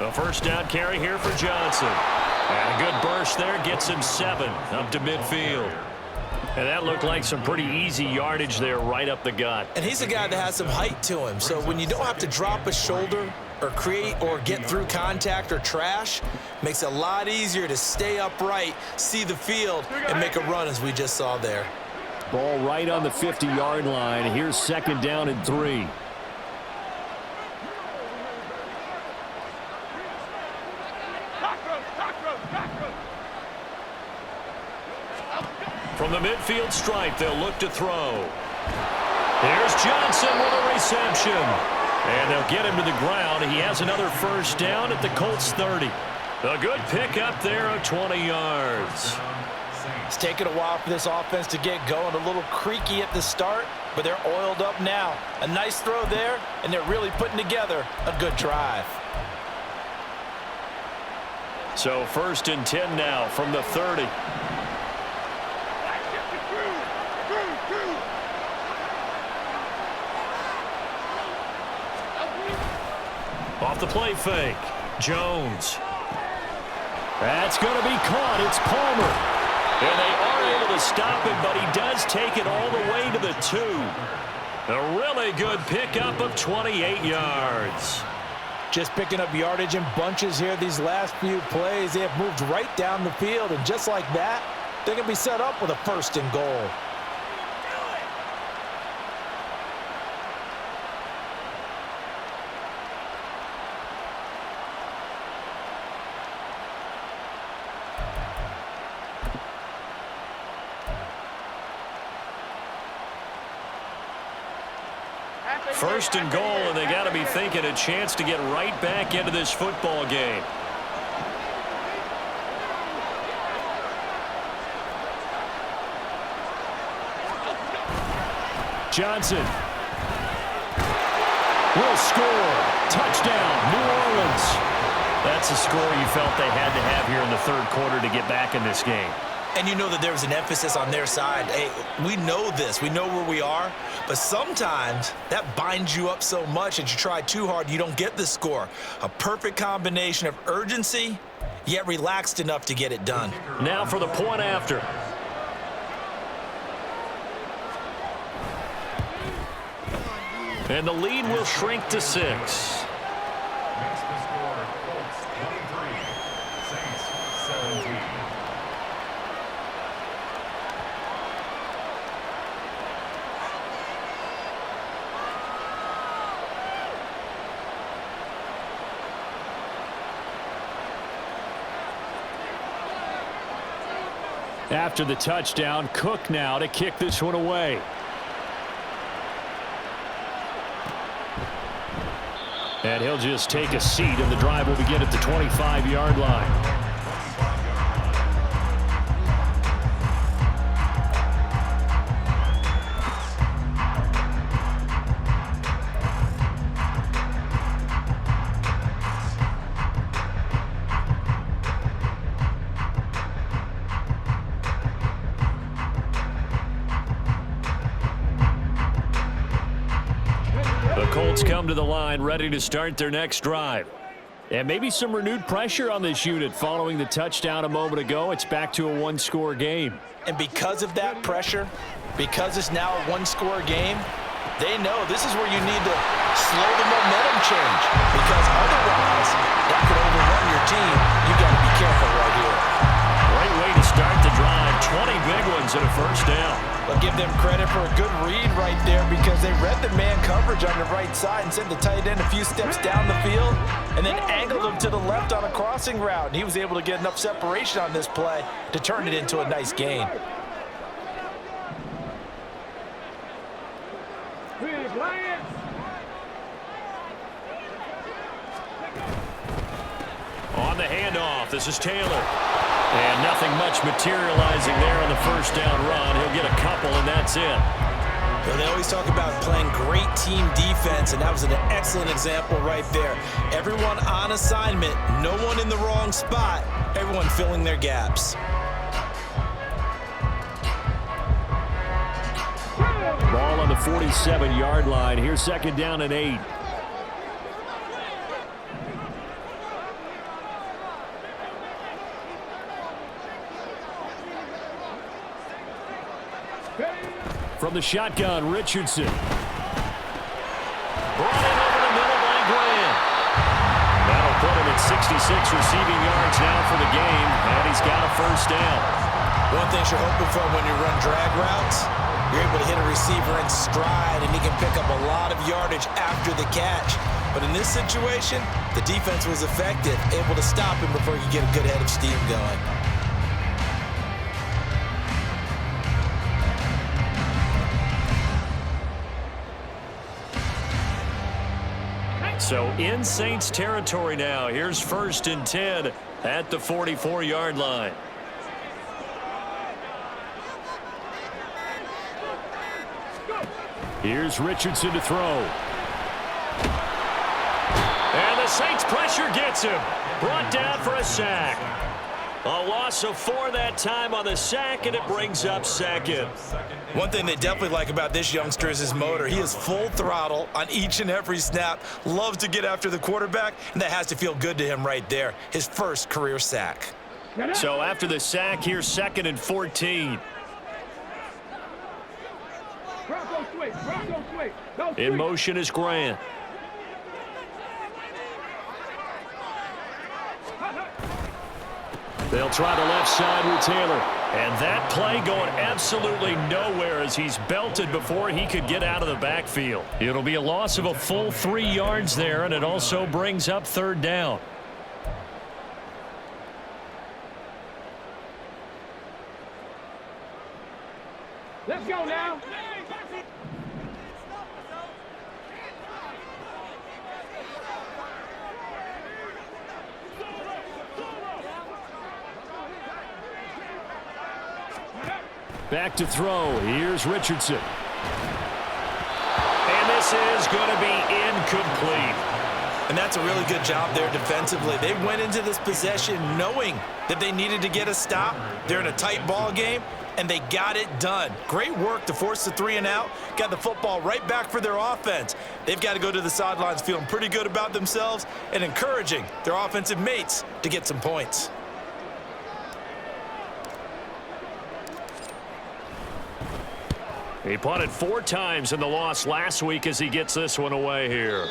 A first down carry here for Johnson. And a good burst there gets him 7 up to midfield. And that looked like some pretty easy yardage there right up the gut. And he's a guy that has some height to him. So when you don't have to drop a shoulder or create or get through contact or trash, makes it a lot easier to stay upright, see the field, and make a run as we just saw there. Ball right on the 50-yard line. Here's 2nd down and 3. From the midfield stripe, they'll look to throw. Here's Johnson with a reception. And they'll get him to the ground. He has another first down at the Colts 30. A good pickup there of 20 yards. It's taken a while for this offense to get going. A little creaky at the start, but they're oiled up now. A nice throw there, and they're really putting together a good drive. So 1st and 10 now from the 30. Off the play fake. Jones. That's going to be caught. It's Palmer. And they are able to stop him, but he does take it all the way to the 2. A really good pickup of 28 yards. Just picking up yardage in bunches here these last few plays. They have moved right down the field, and just like that, they're going to be set up with a 1st and goal. First and goal, and they got to be thinking a chance to get right back into this football game. Johnson will score. Touchdown, New Orleans. That's a score you felt they had to have here in the 3rd quarter to get back in this game. And you know that there was an emphasis on their side. Hey, we know this. We know where we are. But sometimes that binds you up so much that you try too hard, you don't get the score. A perfect combination of urgency, yet relaxed enough to get it done. Now for the point after. And the lead will shrink to 6. After the touchdown, Cook now to kick this one away. And he'll just take a seat, and the drive will begin at the 25-yard line. Colts come to the line ready to start their next drive. And maybe some renewed pressure on this unit following the touchdown a moment ago. It's back to a 1-score game. And because of that pressure, because it's now a 1-score game, they know this is where you need to slow the momentum change. Because otherwise, that could overrun your team. You got to be careful right here. Great way to start the drive. 20 big ones in a first first down. I'll give them credit for a good read right there because they read the man coverage on the right side and sent the tight end a few steps down the field and then angled him to the left on a crossing route. And he was able to get enough separation on this play to turn it into a nice gain. On the handoff, this is Taylor. And nothing much materializing there on the first down run. He'll get a couple, and that's it. Well, they always talk about playing great team defense, and that was an excellent example right there. Everyone on assignment, no one in the wrong spot, everyone filling their gaps. Ball on the 47-yard line. Here's second down and 8. From the shotgun, Richardson. Brought in over the middle by Grant. That'll put him at 66 receiving yards now for the game, and he's got a first down. One thing you're hoping for when you run drag routes, you're able to hit a receiver in stride, and he can pick up a lot of yardage after the catch. But in this situation, the defense was effective, able to stop him before he could get a good head of steam going. So in Saints territory now. Here's first and 10 at the 44-yard line. Here's Richardson to throw. And the Saints pressure gets him. Brought down for a sack. A loss of 4 that time on the sack, and it brings up second. One thing they definitely like about this youngster is his motor. He is full throttle on each and every snap, loves to get after the quarterback, and that has to feel good to him right there. His first career sack. So after the sack, here's second and 14. In motion is Grant. They'll try the left side with Taylor. And that play going absolutely nowhere as he's belted before he could get out of the backfield. It'll be a loss of a full 3 yards there, and it also brings up third down. Let's go now. Back to throw. Here's Richardson. And this is going to be incomplete. And that's a really good job there defensively. They went into this possession knowing that they needed to get a stop. They're in a tight ball game, and they got it done. Great work to force the 3 and out. Got the football right back for their offense. They've got to go to the sidelines feeling pretty good about themselves and encouraging their offensive mates to get some points. He punted 4 times in the loss last week as he gets this one away here.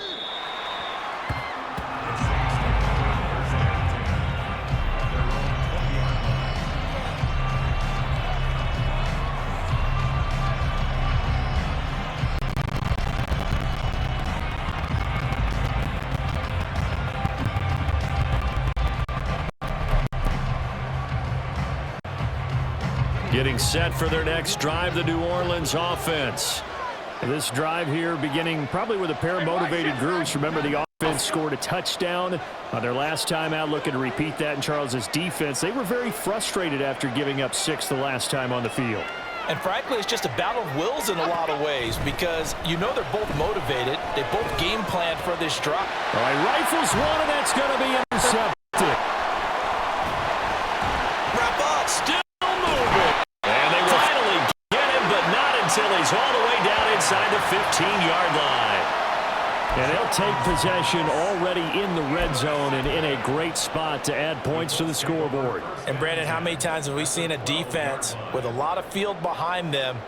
Getting set for their next drive, the New Orleans offense. This drive here beginning probably with a pair of motivated groups. Remember, the offense scored a touchdown on their last time out, looking to repeat that in Charles's defense. They were very frustrated after giving up 6 the last time on the field. And frankly, it's just a battle of wills in a lot of ways because you know they're both motivated. They both game planned for this drive. All right, rifles one, and that's going to be intercepted. Wrap up. Still moving. And they finally get him, but not until he's all the way down inside the 15-yard line. And they'll take possession already in the red zone and in a great spot to add points to the scoreboard. And Brandon, how many times have we seen a defense with a lot of field behind them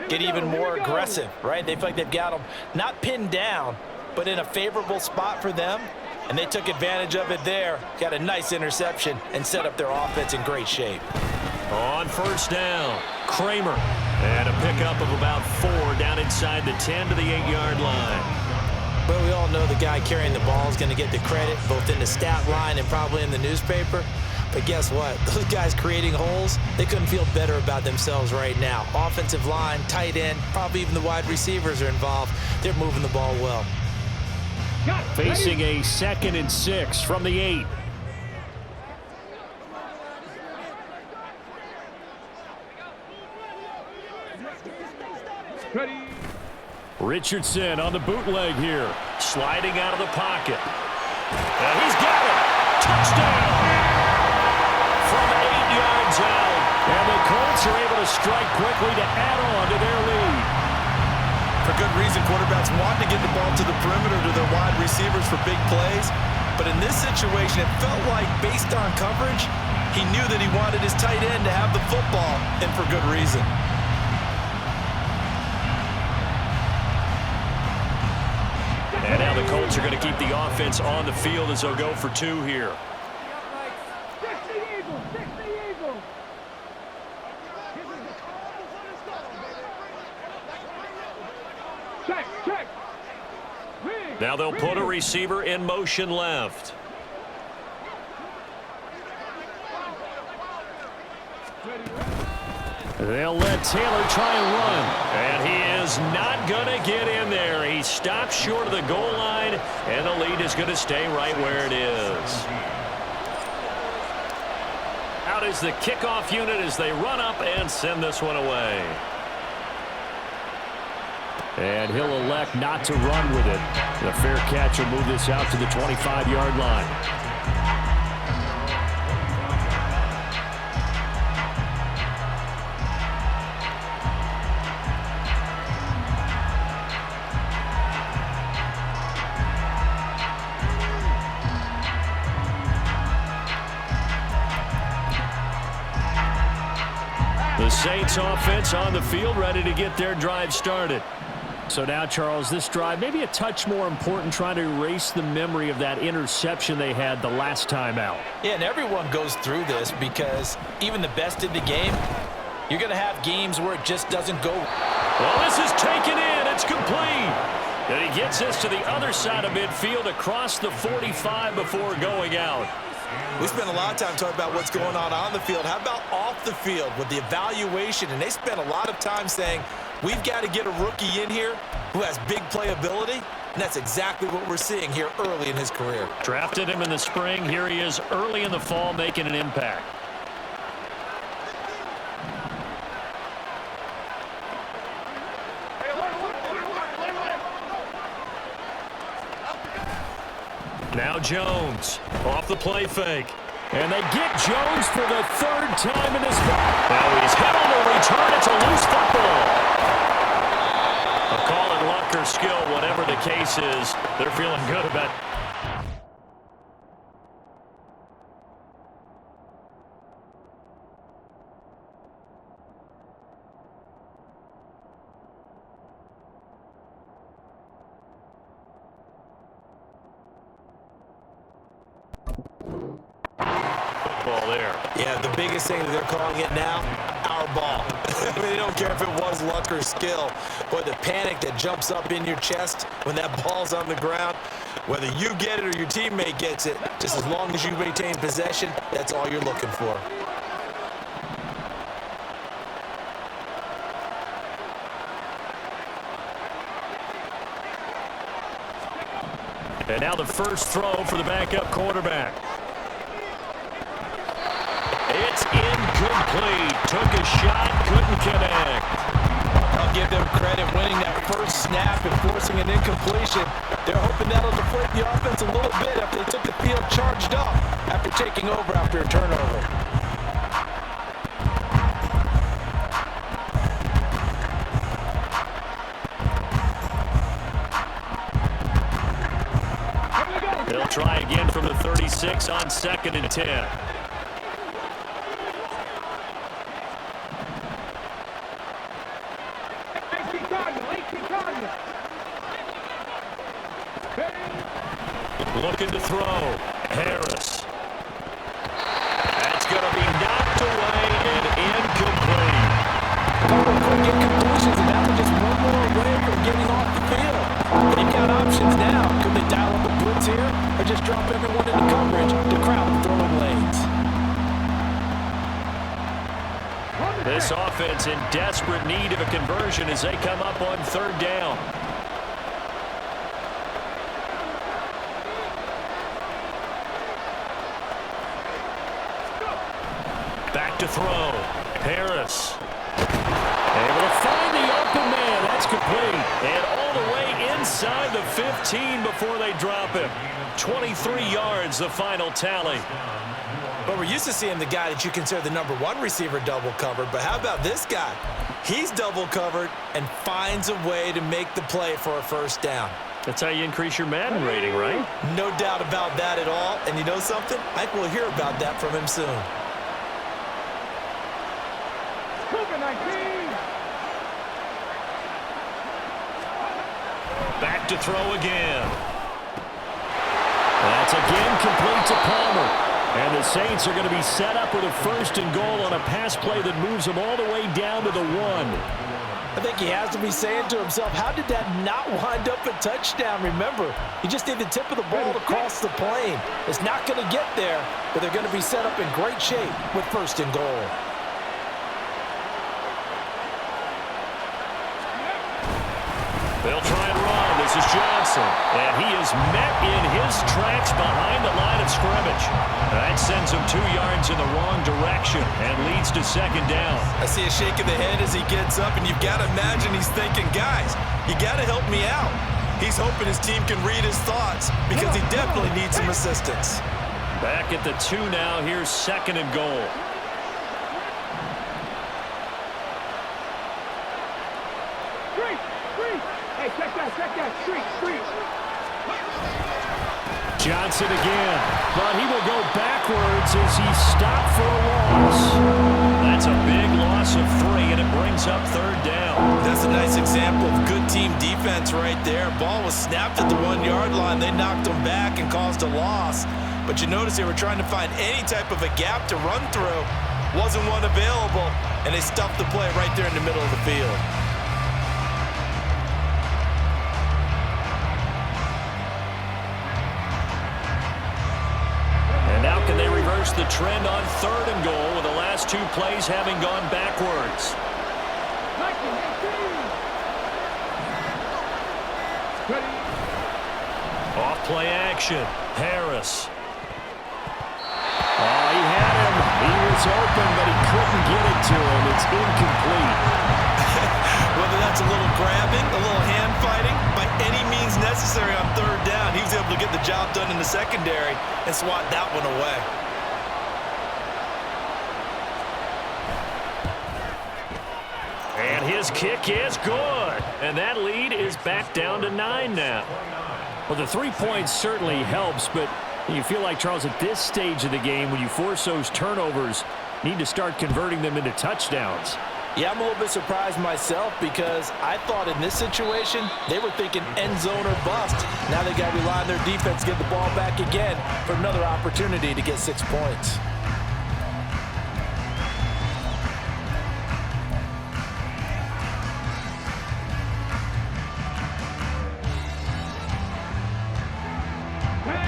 get even more aggressive, right? They feel like they've got them not pinned down, but in a favorable spot for them. And they took advantage of it there, got a nice interception, and set up their offense in great shape. On first down, Kramer. And a pickup of about 4 down inside the 10 to the 8-yard line. Well, we all know the guy carrying the ball is going to get the credit, both in the stat line and probably in the newspaper. But guess what? Those guys creating holes, they couldn't feel better about themselves right now. Offensive line, tight end, probably even the wide receivers are involved. They're moving the ball well. Facing a 2nd and 6 from the 8. Ready. Richardson on the bootleg here. Sliding out of the pocket. And he's got it. Touchdown. From 8 yards out. And the Colts are able to strike quickly to add on to their lead. For good reason, quarterbacks want to get the ball to the perimeter to their wide receivers for big plays. But in this situation, it felt like, based on coverage, he knew that he wanted his tight end to have the football, and for good reason. And now the Colts are going to keep the offense on the field as they'll go for 2 here. Check. Now they'll put a receiver in motion left. They'll let Taylor try and run. And he is not going to get in there. He stops short of the goal line, and the lead is going to stay right where it is. Out is the kickoff unit as they run up and send this one away. And he'll elect not to run with it. The fair catch will move this out to the 25-yard line. The Saints offense on the field, ready to get their drive started. So now, Charles, this drive maybe a touch more important, trying to erase the memory of that interception they had the last time out. Yeah, and everyone goes through this because even the best in the game, you're going to have games where it just doesn't go. Well, this is taken in. It's complete. And he gets this to the other side of midfield across the 45 before going out. We spent a lot of time talking about what's going on the field. How about off the field with the evaluation? And they spent a lot of time saying, we've got to get a rookie in here who has big playability, and that's exactly what we're seeing here early in his career. Drafted him in the spring. Here he is early in the fall making an impact. Now Jones off the play fake. And they get Jones for the 3rd time in this game. Now he's hit on the return. It's a loose football. A call it luck or skill, whatever the case is, they're feeling good about it. Ball there. Yeah, the biggest thing that they're calling it now, our ball. I mean, they don't care if it was luck or skill. But the panic that jumps up in your chest when that ball's on the ground, whether you get it or your teammate gets it, just as long as you maintain possession, that's all you're looking for. And now the first throw for the backup quarterback. It's incomplete. Took a shot, couldn't connect. I'll give them credit winning that first snap and forcing an incompletion. They're hoping that'll deflate the offense a little bit after they took the field charged up after taking over after a turnover. They'll try again from the 36 on 2nd and 10. Looking to throw. Harris. That's going to be knocked away and options now. Could they dial up a blitz here or just drop everyone into coverage to crowd the throwing lanes? This offense in desperate need of a conversion as they come up on third down. Back to throw. Harris. Able to find the open man. That's complete. And all the way inside the 15 before they drop him. 23 yards, the final tally. But we're used to seeing the guy that you consider the #1 receiver double covered. But how about this guy? He's double covered and finds a way to make the play for a first down. That's how you increase your Madden rating, right? No doubt about that at all. And you know something? I think we'll hear about that from him soon. Back to throw again. That's again complete to Palmer. And the Saints are going to be set up with a 1st and goal on a pass play that moves them all the way down to the 1. I think he has to be saying to himself, how did that not wind up a touchdown? Remember, you just need the tip of the ball to cross the plane. It's not going to get there, but they're going to be set up in great shape with 1st and goal. They'll try and run. This is Johnson. And he is met in his tracks behind the line of scrimmage. That sends him 2 yards in the wrong direction and leads to 2nd down. I see a shake of the head as he gets up, and you've got to imagine he's thinking, guys, you got to help me out. He's hoping his team can read his thoughts because he definitely needs some assistance. Back at the 2 now. Here's 2nd and goal. Johnson again, but he will go backwards as he stopped for a loss. That's a big loss of 3, and it brings up 3rd down. That's a nice example of good team defense right there. Ball was snapped at the 1-yard line. They knocked him back and caused a loss. But you notice they were trying to find any type of a gap to run through. Wasn't one available, and they stuffed the play right there in the middle of the field. Can they reverse the trend on 3rd and goal with the last 2 plays having gone backwards? Off play action. Harris. Oh, he had him. He was open, but he couldn't get it to him. It's incomplete. Whether that's a little grabbing, a little hand fighting, by any means necessary on 3rd down, he was able to get the job done in the secondary and swat that one away. And his kick is good. And that lead is back down to 9 now. Well, the 3 points certainly helps, but you feel like, Charles, at this stage of the game, when you force those turnovers, need to start converting them into touchdowns. Yeah, I'm a little bit surprised myself because I thought in this situation they were thinking end zone or bust. Now they got to rely on their defense to get the ball back again for another opportunity to get 6 points.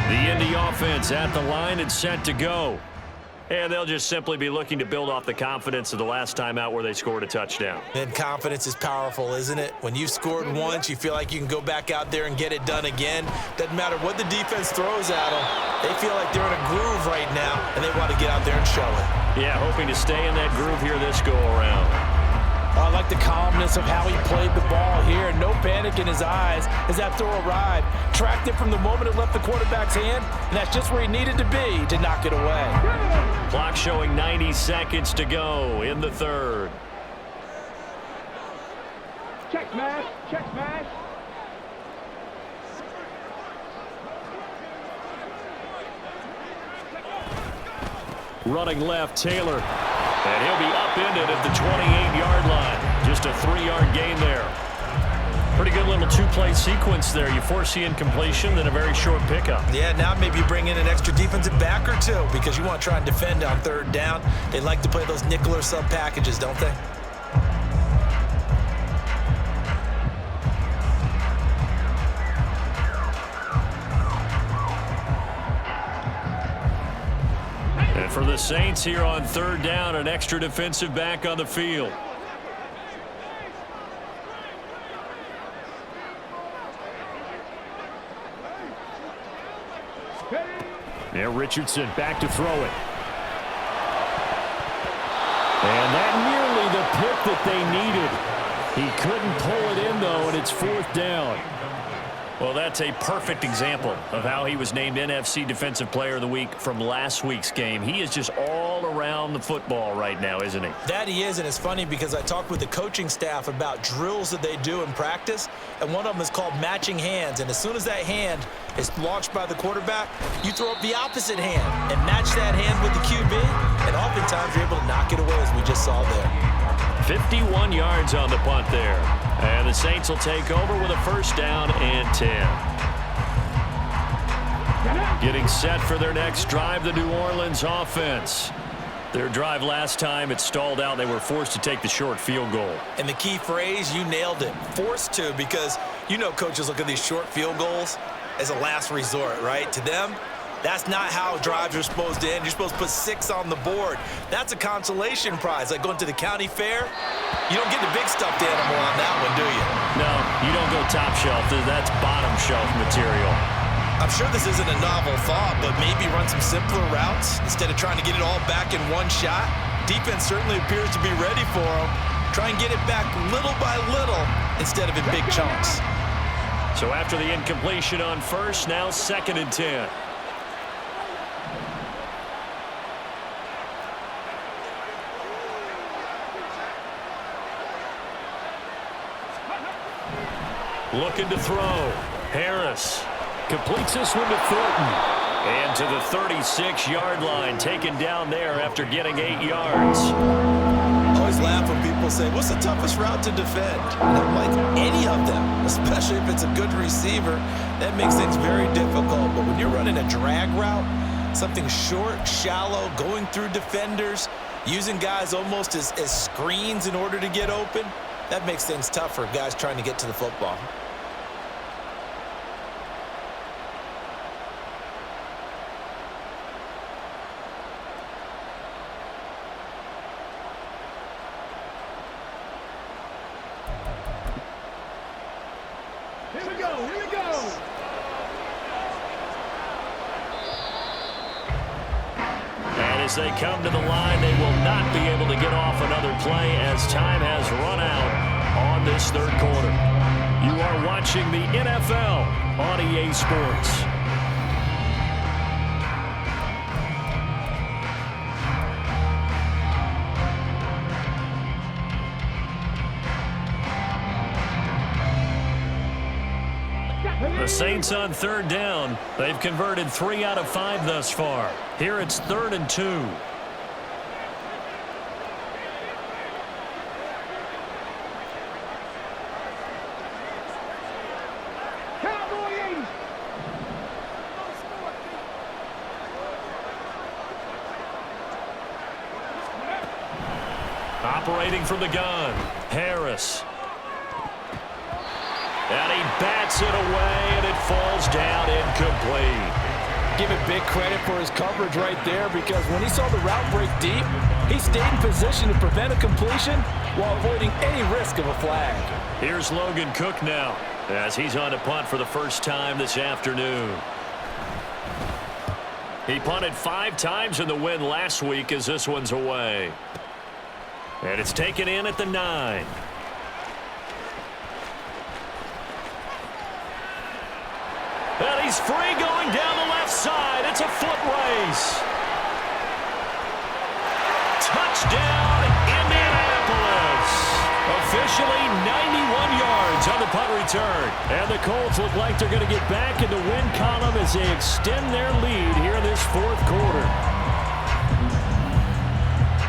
The Indy offense at the line and set to go. And they'll just simply be looking to build off the confidence of the last time out where they scored a touchdown. And confidence is powerful, isn't it? When you've scored once, you feel like you can go back out there and get it done again. Doesn't matter what the defense throws at them. They feel like they're in a groove right now, and they want to get out there and show it. Yeah, hoping to stay in that groove here this go-around. I like the calmness of how he played the ball here. No panic in his eyes as that throw arrived. Tracked it from the moment it left the quarterback's hand, and that's just where he needed to be to knock it away. Clock showing 90 seconds to go in the 3rd. Check smash, check smash. Running left, Taylor. And he'll be upended at the 28-yard line. Just a 3-yard gain there. Pretty good little 2-play sequence there. You force the incompletion, then a very short pickup. Yeah, now maybe you bring in an extra defensive back or two because you want to try and defend on 3rd down. They like to play those nickel or sub packages, don't they? For the Saints here on third down, an extra defensive back on the field. Now Richardson back to throw it. And that nearly the pick that they needed. He couldn't pull it in, though, and it's fourth down. Well, that's a perfect example of how he was named NFC Defensive Player of the Week from last week's game. He is just all around the football right now, isn't he? That he is, and it's funny because I talked with the coaching staff about drills that they do in practice, and one of them is called matching hands. And as soon as that hand is launched by the quarterback, you throw up the opposite hand and match that hand with the QB, and oftentimes you're able to knock it away, as we just saw there. 51 yards on the punt there. And the Saints will take over with a first down and 10. Getting set for their next drive, the New Orleans offense. Their drive last time, it stalled out. They were forced to take the short field goal. And the key phrase, you nailed it. Forced to, because you know coaches look at these short field goals as a last resort, right? To them, that's not how drives are supposed to end. You're supposed to put 6 on the board. That's a consolation prize. Like going to the county fair, you don't get the big stuffed animal on that one, do you? No, you don't go top shelf. That's bottom shelf material. I'm sure this isn't a novel thought, but maybe run some simpler routes instead of trying to get it all back in one shot. Defense certainly appears to be ready for them. Try and get it back little by little instead of in big chunks. So after the incompletion on first, now second and 10. Looking to throw. Harris completes this one to Thornton. And to the 36-yard line, taken down there after getting 8 yards. I always laugh when people say, what's the toughest route to defend? And I'm like, any of them, especially if it's a good receiver. That makes things very difficult. But when you're running a drag route, something short, shallow, going through defenders, using guys almost as screens in order to get open, that makes things tough for guys trying to get to the football. Here we go, here we go. And as they come to the line, they will not be able to get off another play as time has run out on this third quarter. You are watching the NFL on EA Sports. The Saints on third down. They've converted 3 out of 5 thus far. Here it's 3rd and 2. Cowboys. Operating from the gun, Harris. And he bats it away, and it falls down incomplete. Give it big credit for his coverage right there, because when he saw the route break deep, he stayed in position to prevent a completion while avoiding any risk of a flag. Here's Logan Cook now as he's on to punt for the first time this afternoon. He punted 5 times in the win last week as this one's away. And it's taken in at the 9. And he's free going down the left side. It's a foot race. Touchdown, Indianapolis. Officially 91 yards on the punt return. And the Colts look like they're going to get back in the win column as they extend their lead here in this fourth quarter.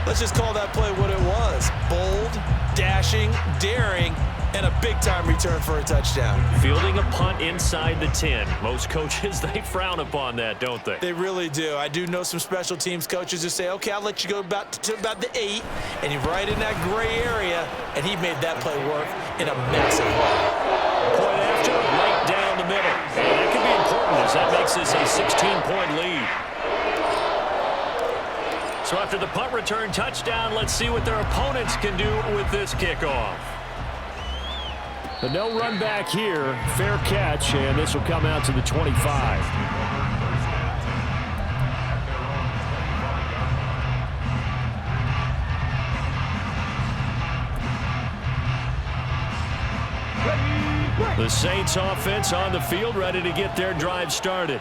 Let's just call that play what it was. Bold, dashing, daring, and a big-time return for a touchdown. Fielding a punt inside the 10. Most coaches, they frown upon that, don't they? They really do. I do know some special teams coaches who say, okay, I'll let you go to about the 8, and you're right in that gray area, and he made that play work in a massive way. Point after, right down the middle. And that could be important as that makes this a 16-point lead. So after the punt return touchdown, let's see what their opponents can do with this kickoff. But no run back here. Fair catch, and this will come out to the 25. The Saints offense on the field, ready to get their drive started.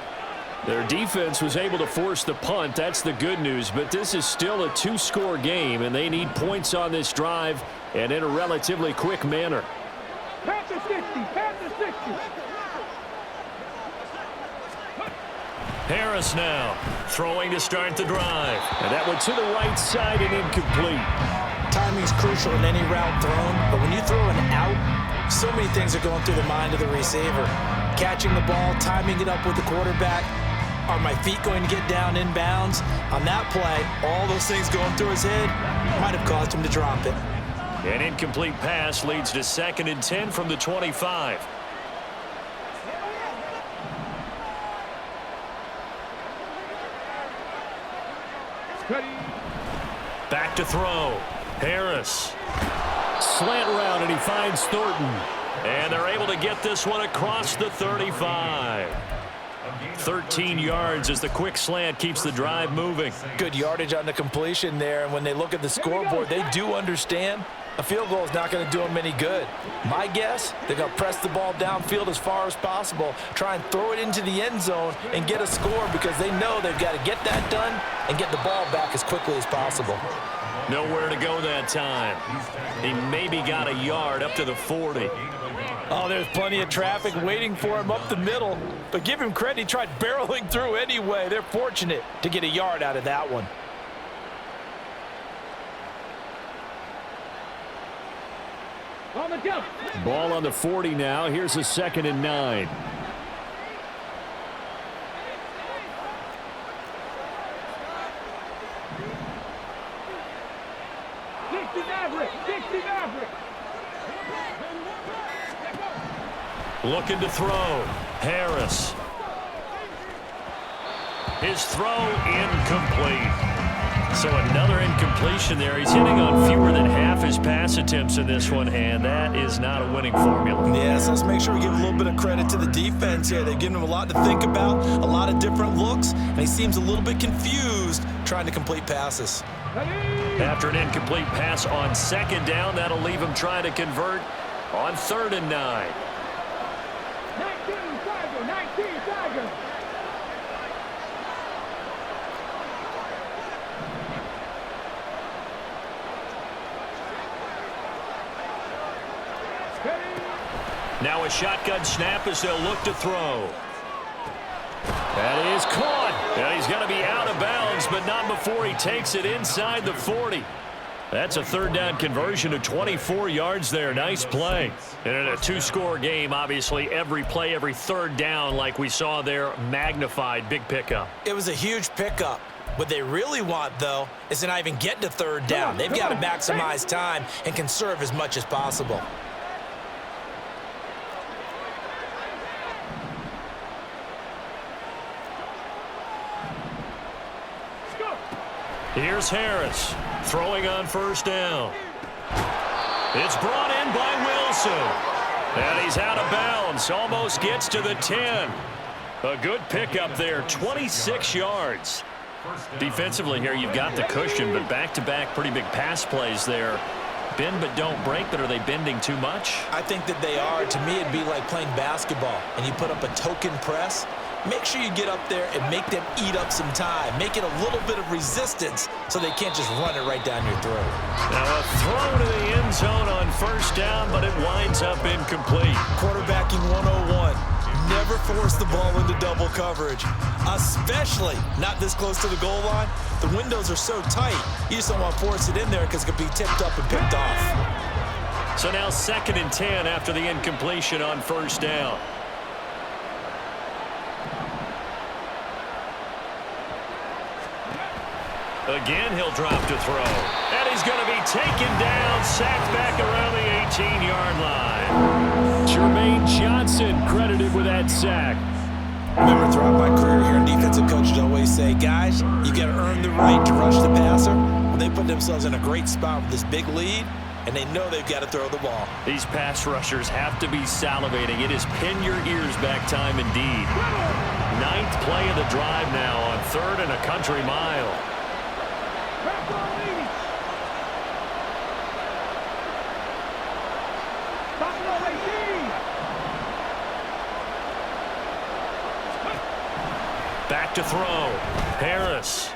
Their defense was able to force the punt. That's the good news. But this is still a two-score game, and they need points on this drive and in a relatively quick manner. Pass to 60. Pass to 60. Harris now throwing to start the drive. And that went to the right side and incomplete. Timing's crucial in any route thrown, but when you throw an out, so many things are going through the mind of the receiver. Catching the ball, timing it up with the quarterback. Are my feet going to get down inbounds? On that play, all those things going through his head might have caused him to drop it. An incomplete pass leads to 2nd and 10 from the 25. Back to throw. Harris. Slant route, and he finds Thornton. And they're able to get this one across the 35. 13 yards as the quick slant keeps the drive moving. Good yardage on the completion there, and when they look at the scoreboard, they do understand a field goal is not going to do them any good. My guess, they're going to press the ball downfield as far as possible, try and throw it into the end zone and get a score because they know they've got to get that done and get the ball back as quickly as possible. Nowhere to go that time. He maybe got a yard up to the 40. Oh, there's plenty of traffic waiting for him up the middle. But give him credit, he tried barreling through anyway. They're fortunate to get a yard out of that one. On the jump. Ball on the 40 now. Here's a 2nd and 9. Looking to throw. Harris. His throw incomplete. So another incompletion there. He's hitting on fewer than half his pass attempts in this one, and that is not a winning formula. Yeah, so let's make sure we give a little bit of credit to the defense here. They've given him a lot to think about, a lot of different looks, and he seems a little bit confused trying to complete passes. After an incomplete pass on 2nd down, that'll leave him trying to convert on 3rd and 9. 19 Tiger. Now a shotgun snap as they'll look to throw. That is caught. Yeah, he's going to be out of bounds, but not before he takes it inside the 40. That's a 3rd down conversion of 24 yards there. Nice play. And in a two-score game, obviously, every play, every 3rd down, like we saw there, magnified. Big pickup. It was a huge pickup. What they really want, though, is to not even get to 3rd down. They've got to maximize time and conserve as much as possible. Here's Harris throwing on 1st down. It's brought in by Wilson. And he's out of bounds. Almost gets to the 10. A good pickup there, 26 yards. Defensively here, you've got the cushion, but back-to-back pretty big pass plays there. Bend but don't break, but are they bending too much? I think that they are. To me, it'd be like playing basketball, and you put up a token press. Make sure you get up there and make them eat up some time. Make it a little bit of resistance so they can't just run it right down your throat. Now a throw to the end zone on 1st down, but it winds up incomplete. Quarterbacking 101. Never force the ball into double coverage, especially not this close to the goal line. The windows are so tight, you just don't want to force it in there because it could be tipped up and picked off. So now 2nd and 10 after the incompletion on 1st down. Again, he'll drop to throw. And he's going to be taken down, sacked back around the 18-yard line. Jermaine Johnson credited with that sack. Remember, throughout my career here, defensive coaches always say, guys, you got to earn the right to rush the passer. Well, they put themselves in a great spot with this big lead, and they know they've got to throw the ball. These pass rushers have to be salivating. It is pin your ears back time indeed. 9th play of the drive now on 3rd and a country mile. Back to throw. Harris.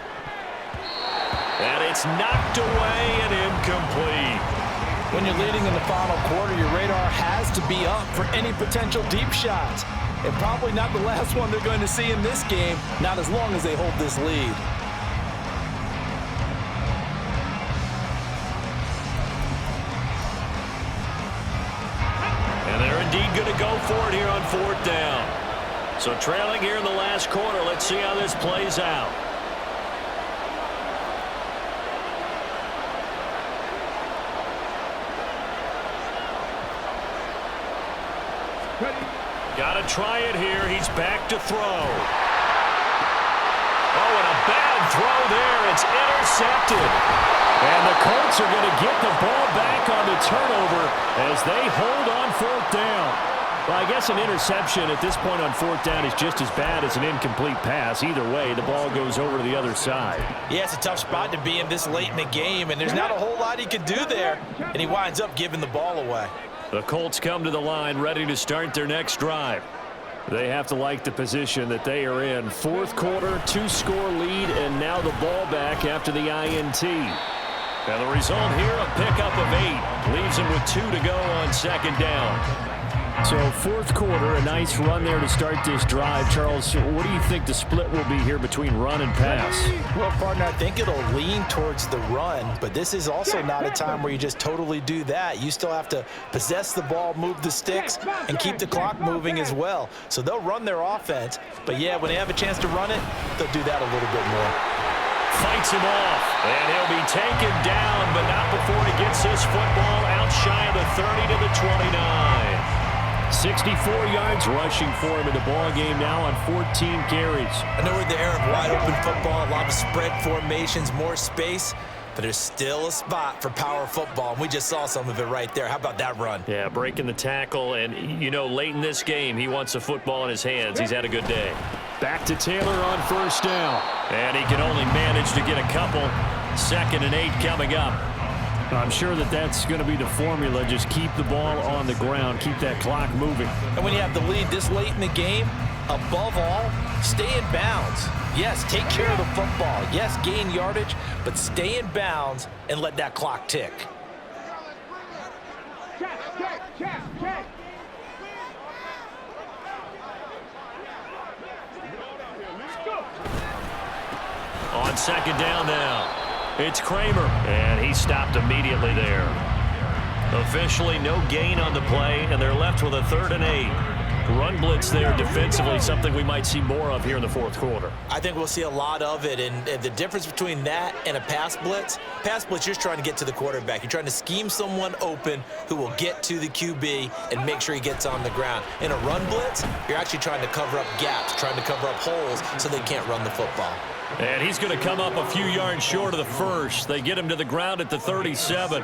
And it's knocked away and incomplete. When you're leading in the final quarter, your radar has to be up for any potential deep shots. And probably not the last one they're going to see in this game, not as long as they hold this lead. And they're indeed going to go for it here on 4th down. So trailing here in the last quarter. Let's see how this plays out. Got to try it here. He's back to throw. Oh, and a bad throw there. It's intercepted. And the Colts are going to get the ball back on the turnover as they hold on 4th down. Well, I guess an interception at this point on 4th down is just as bad as an incomplete pass. Either way, the ball goes over to the other side. Yeah, it's a tough spot to be in this late in the game, and there's not a whole lot he could do there, and he winds up giving the ball away. The Colts come to the line ready to start their next drive. They have to like the position that they are in. 4th quarter, 2-score lead, and now the ball back after the INT. And the result here, a pickup of 8. Leaves him with 2 to go on 2nd down. So 4th quarter, a nice run there to start this drive. Charles, what do you think the split will be here between run and pass? Well, partner, I think it'll lean towards the run, but this is also not a time where you just totally do that. You still have to possess the ball, move the sticks, and keep the clock moving as well. So they'll run their offense, but yeah, when they have a chance to run it, they'll do that a little bit more. Fights him off, and he'll be taken down, but not before he gets this football out shy of the 30 to the 29. 64 yards rushing for him in the ball game now on 14 carries. I know we're in the era of wide open football, a lot of spread formations, more space, but there's still a spot for power football, and we just saw some of it right there. How about that run? Yeah, breaking the tackle, and, you know, late in this game, he wants the football in his hands. He's had a good day. Back to Taylor on 1st down. And he can only manage to get a couple. 2nd and 8 coming up. I'm sure that that's going to be the formula. Just keep the ball on the ground. Keep that clock moving. And when you have the lead this late in the game, above all, stay in bounds. Yes, take care of the football. Yes, gain yardage, but stay in bounds and let that clock tick. Check. On 2nd down now. It's Kramer, and he stopped immediately there. Officially no gain on the play, and they're left with a 3rd and 8. Run blitz there defensively, something we might see more of here in the 4th quarter. I think we'll see a lot of it, and the difference between that and a pass blitz, you're just trying to get to the quarterback. You're trying to scheme someone open who will get to the QB and make sure he gets on the ground. In a run blitz, you're actually trying to cover up gaps, trying to cover up holes so they can't run the football. And he's going to come up a few yards short of the first. They get him to the ground at the 37.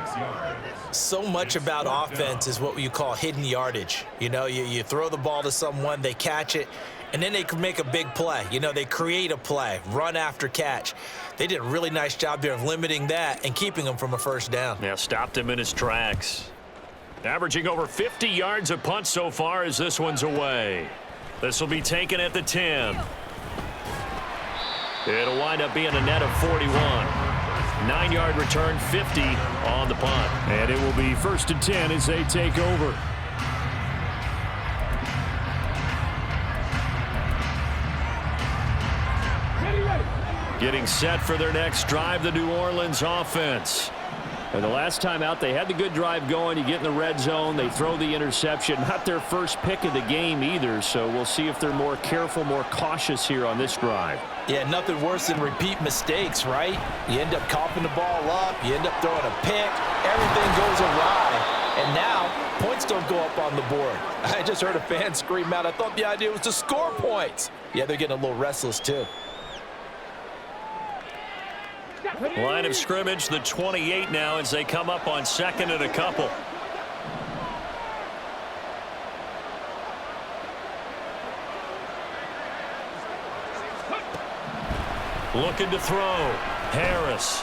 So much about offense is what you call hidden yardage. You know, you throw the ball to someone, they catch it, and then they can make a big play. You know, they create a play, run after catch. They did a really nice job there of limiting that and keeping him from a 1st down. Yeah, stopped him in his tracks. Averaging over 50 yards a punt so far as this one's away. This will be taken at the 10. It'll wind up being a net of 41. 9-yard return, 50 on the punt. And it will be 1st and 10 as they take over. Getting set for their next drive, the New Orleans offense. And the last time out, they had the good drive going. You get in the red zone, they throw the interception. Not their first pick of the game either, so we'll see if they're more careful, more cautious here on this drive. Yeah, nothing worse than repeat mistakes, right? You end up coughing the ball up, you end up throwing a pick, everything goes awry. And now, points don't go up on the board. I just heard a fan scream out, I thought the idea was to score points. Yeah, they're getting a little restless, too. Line of scrimmage, the 28 now, as they come up on second and a couple. Looking to throw. Harris.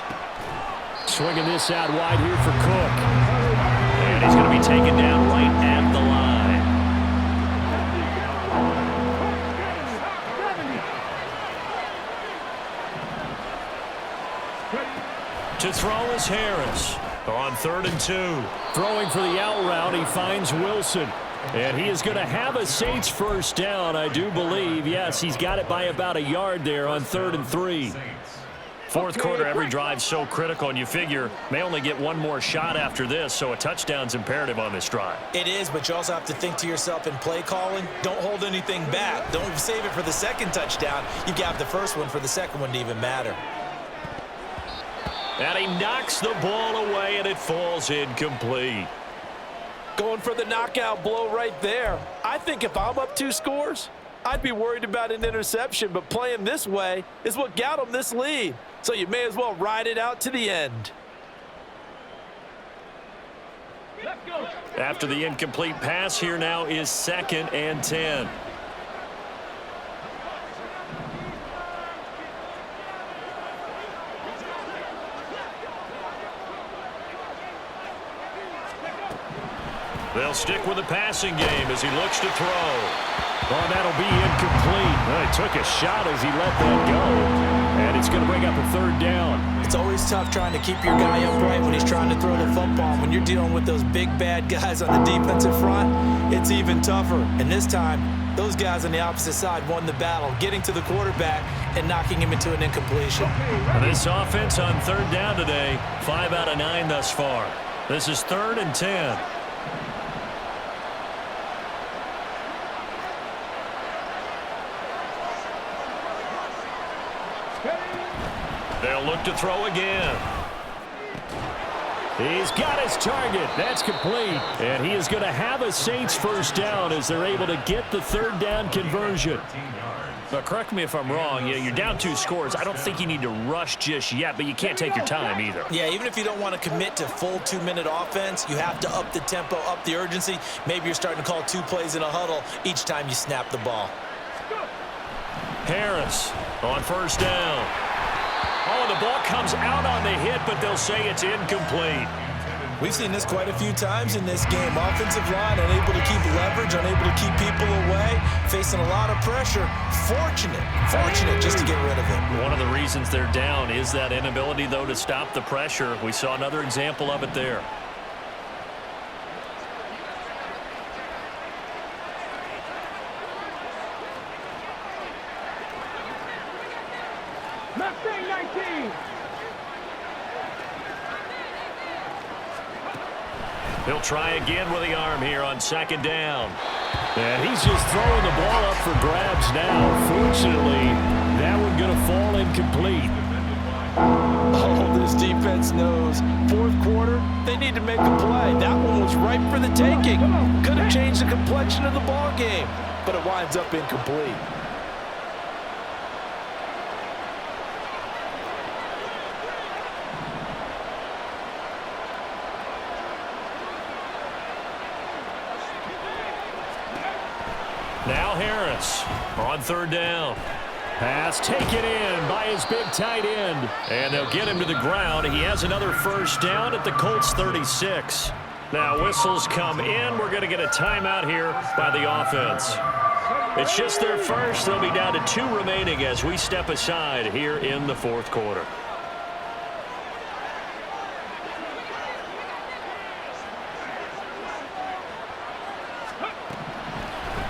Swinging this out wide here for Cook. And he's going to be taken down right at the line. To throw is Harris on 3rd and 2. Throwing for the out route, he finds Wilson. And he is going to have a Saints first down, I do believe. Yes, he's got it by about a yard there on 3rd and 3. Fourth quarter, every drive so critical, and you figure may only get one more shot after this, so a touchdown's imperative on this drive. It is, but you also have to think to yourself in play calling, don't hold anything back. Don't save it for the second touchdown. You've got the first one for the second one to even matter. And he knocks the ball away, and it falls incomplete. Going for the knockout blow right there. I think if I'm up 2 scores, I'd be worried about an interception, but playing this way is what got them this lead. So you may as well ride it out to the end. After the incomplete pass, here now is 2nd and 10. They'll stick with the passing game as he looks to throw. Oh, that'll be incomplete. Well, he took a shot as he let that go. And it's going to bring up a 3rd down. It's always tough trying to keep your guy upright when he's trying to throw the football. When you're dealing with those big, bad guys on the defensive front, it's even tougher. And this time, those guys on the opposite side won the battle, getting to the quarterback and knocking him into an incompletion. This offense on 3rd down today, 5 out of 9 thus far. This is 3rd and 10. They'll look to throw again. He's got his target. That's complete. And he is going to have a Saints first down as they're able to get the 3rd down conversion. But correct me if I'm wrong. Yeah, you're down 2 scores. I don't think you need to rush just yet, but you can't take your time either. Yeah, even if you don't want to commit to full 2-minute offense, you have to up the tempo, up the urgency. Maybe you're starting to call 2 plays in a huddle each time you snap the ball. Harris on 1st down. Oh, the ball comes out on the hit, but they'll say it's incomplete. We've seen this quite a few times in this game. Offensive line unable to keep leverage, unable to keep people away, facing a lot of pressure. Fortunate just to get rid of it. One of the reasons they're down is that inability, though, to stop the pressure. We saw another example of it there. Mustang 19. He'll try again with the arm here on 2nd down. And he's just throwing the ball up for grabs now. Fortunately, that one going to fall incomplete. Oh, this defense knows. 4th quarter, they need to make a play. That one was ripe for the taking. Could have changed the complexion of the ball game, but it winds up incomplete. Now Harris on 3rd down. Pass taken in by his big tight end. And they'll get him to the ground. He has another first down at the Colts 36. Now whistles come in. We're going to get a timeout here by the offense. It's just their first. They'll be down to 2 remaining as we step aside here in the 4th quarter.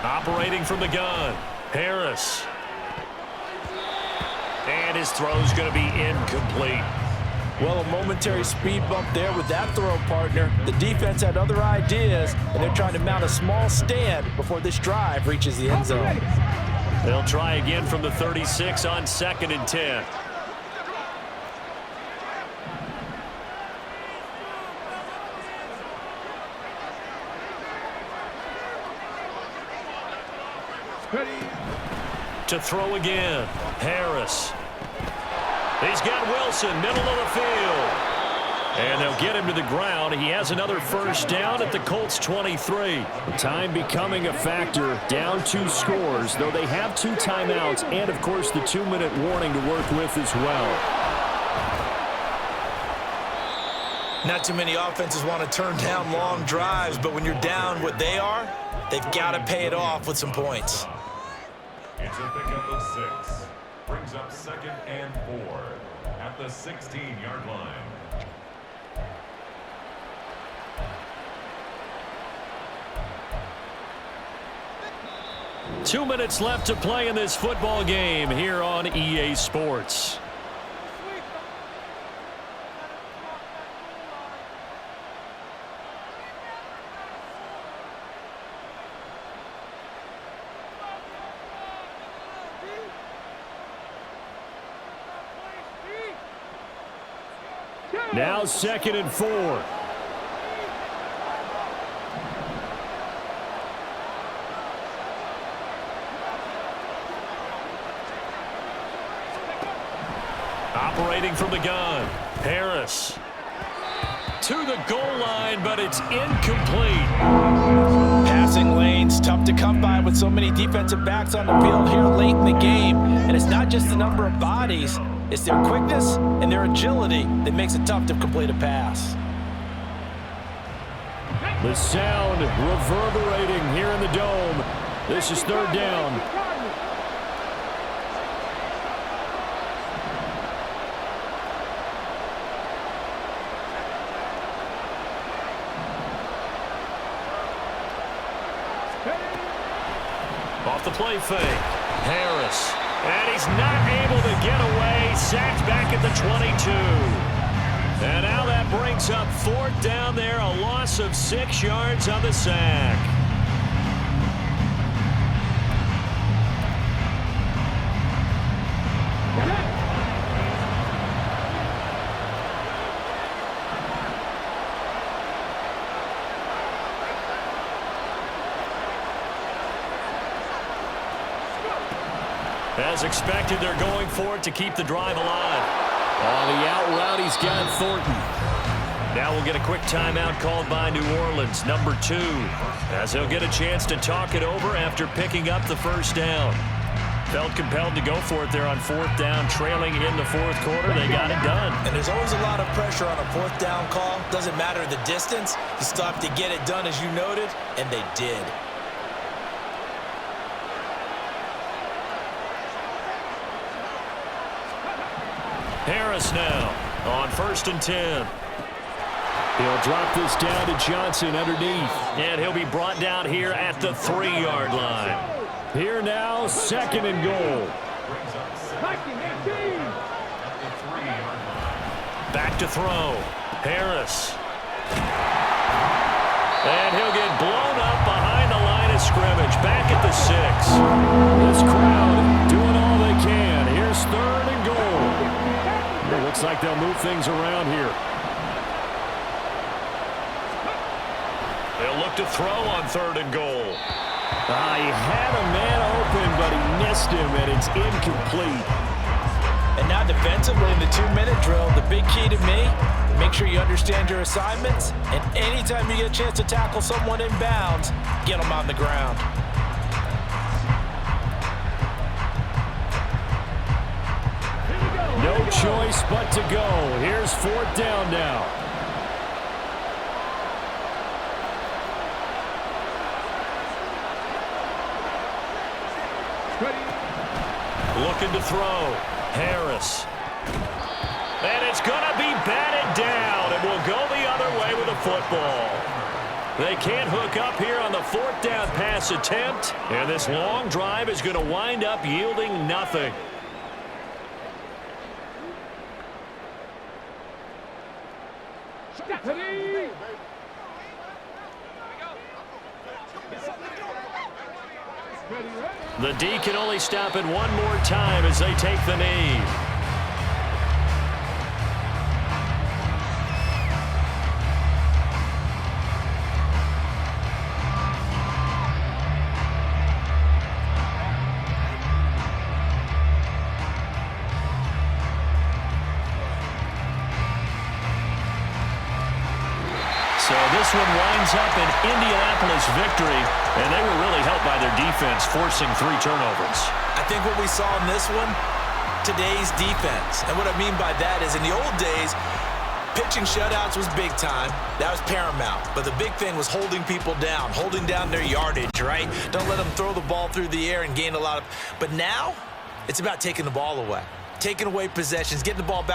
Operating from the gun, Harris. And his throw's going to be incomplete. Well, a momentary speed bump there with that throw, partner. The defense had other ideas, and they're trying to mount a small stand before this drive reaches the end zone. They'll try again from the 36 on 2nd and 10. To throw again, Harris. He's got Wilson, middle of the field. And they'll get him to the ground. He has another first down at the Colts 23. Time becoming a factor, down 2 scores, though they have 2 timeouts and, of course, the 2-minute warning to work with as well. Not too many offenses want to turn down long drives, but when you're down what they are, they've got to pay it off with some points. It's a pickup of 6. Brings up 2nd and 4 at the 16-yard line. Two minutes left to play in this football game here on EA Sports. Now 2nd and 4. Operating from the gun, Harris. To the goal line, but it's incomplete. Passing lanes, tough to come by with so many defensive backs on the field here late in the game. And it's not just the number of bodies, it's their quickness and their agility that makes it tough to complete a pass. The sound reverberating here in the dome. This is 3rd down. Off the play fake, Harris. And he's not able to get away. Sacked back at the 22. And now that brings up 4th down there. A loss of 6 yards on the sack. As expected, they're going for it to keep the drive alive. On the out route, he's got Thornton. Now we'll get a quick timeout called by New Orleans, number 2, as they'll get a chance to talk it over after picking up the first down. Felt compelled to go for it there on 4th down, trailing in the 4th quarter. They got it done. And there's always a lot of pressure on a 4th down call. Doesn't matter the distance. You still have to get it done, as you noted, and they did. Harris now on 1st and 10. He'll drop this down to Johnson underneath. And he'll be brought down here at the 3-yard line. Here now, 2nd and goal. Back to throw. Harris. And he'll get blown up behind the line of scrimmage. Back at the 6. This crowd doing all they can. Here's 3rd and goal. It looks like they'll move things around here. They'll look to throw on 3rd and goal. He had a man open, but he missed him, and it's incomplete. And now defensively in the 2-minute drill, the big key to me, make sure you understand your assignments, and anytime you get a chance to tackle someone in bounds, get them on the ground. No choice but to go. Here's 4th down now. Looking to throw. Harris. And it's going to be batted down, and will go the other way with the football. They can't hook up here on the 4th down pass attempt, and this long drive is going to wind up yielding nothing. The D can only stop it one more time as they take the knee. So this one winds up an Indianapolis victory, and they were really helped by their defense, forcing 3 turnovers. I think what we saw in this one, today's defense. And what I mean by that is in the old days, pitching shutouts was big time. That was paramount. But the big thing was holding people down, holding down their yardage, right? Don't let them throw the ball through the air and gain a lot of... But now, it's about taking the ball away, taking away possessions, getting the ball back.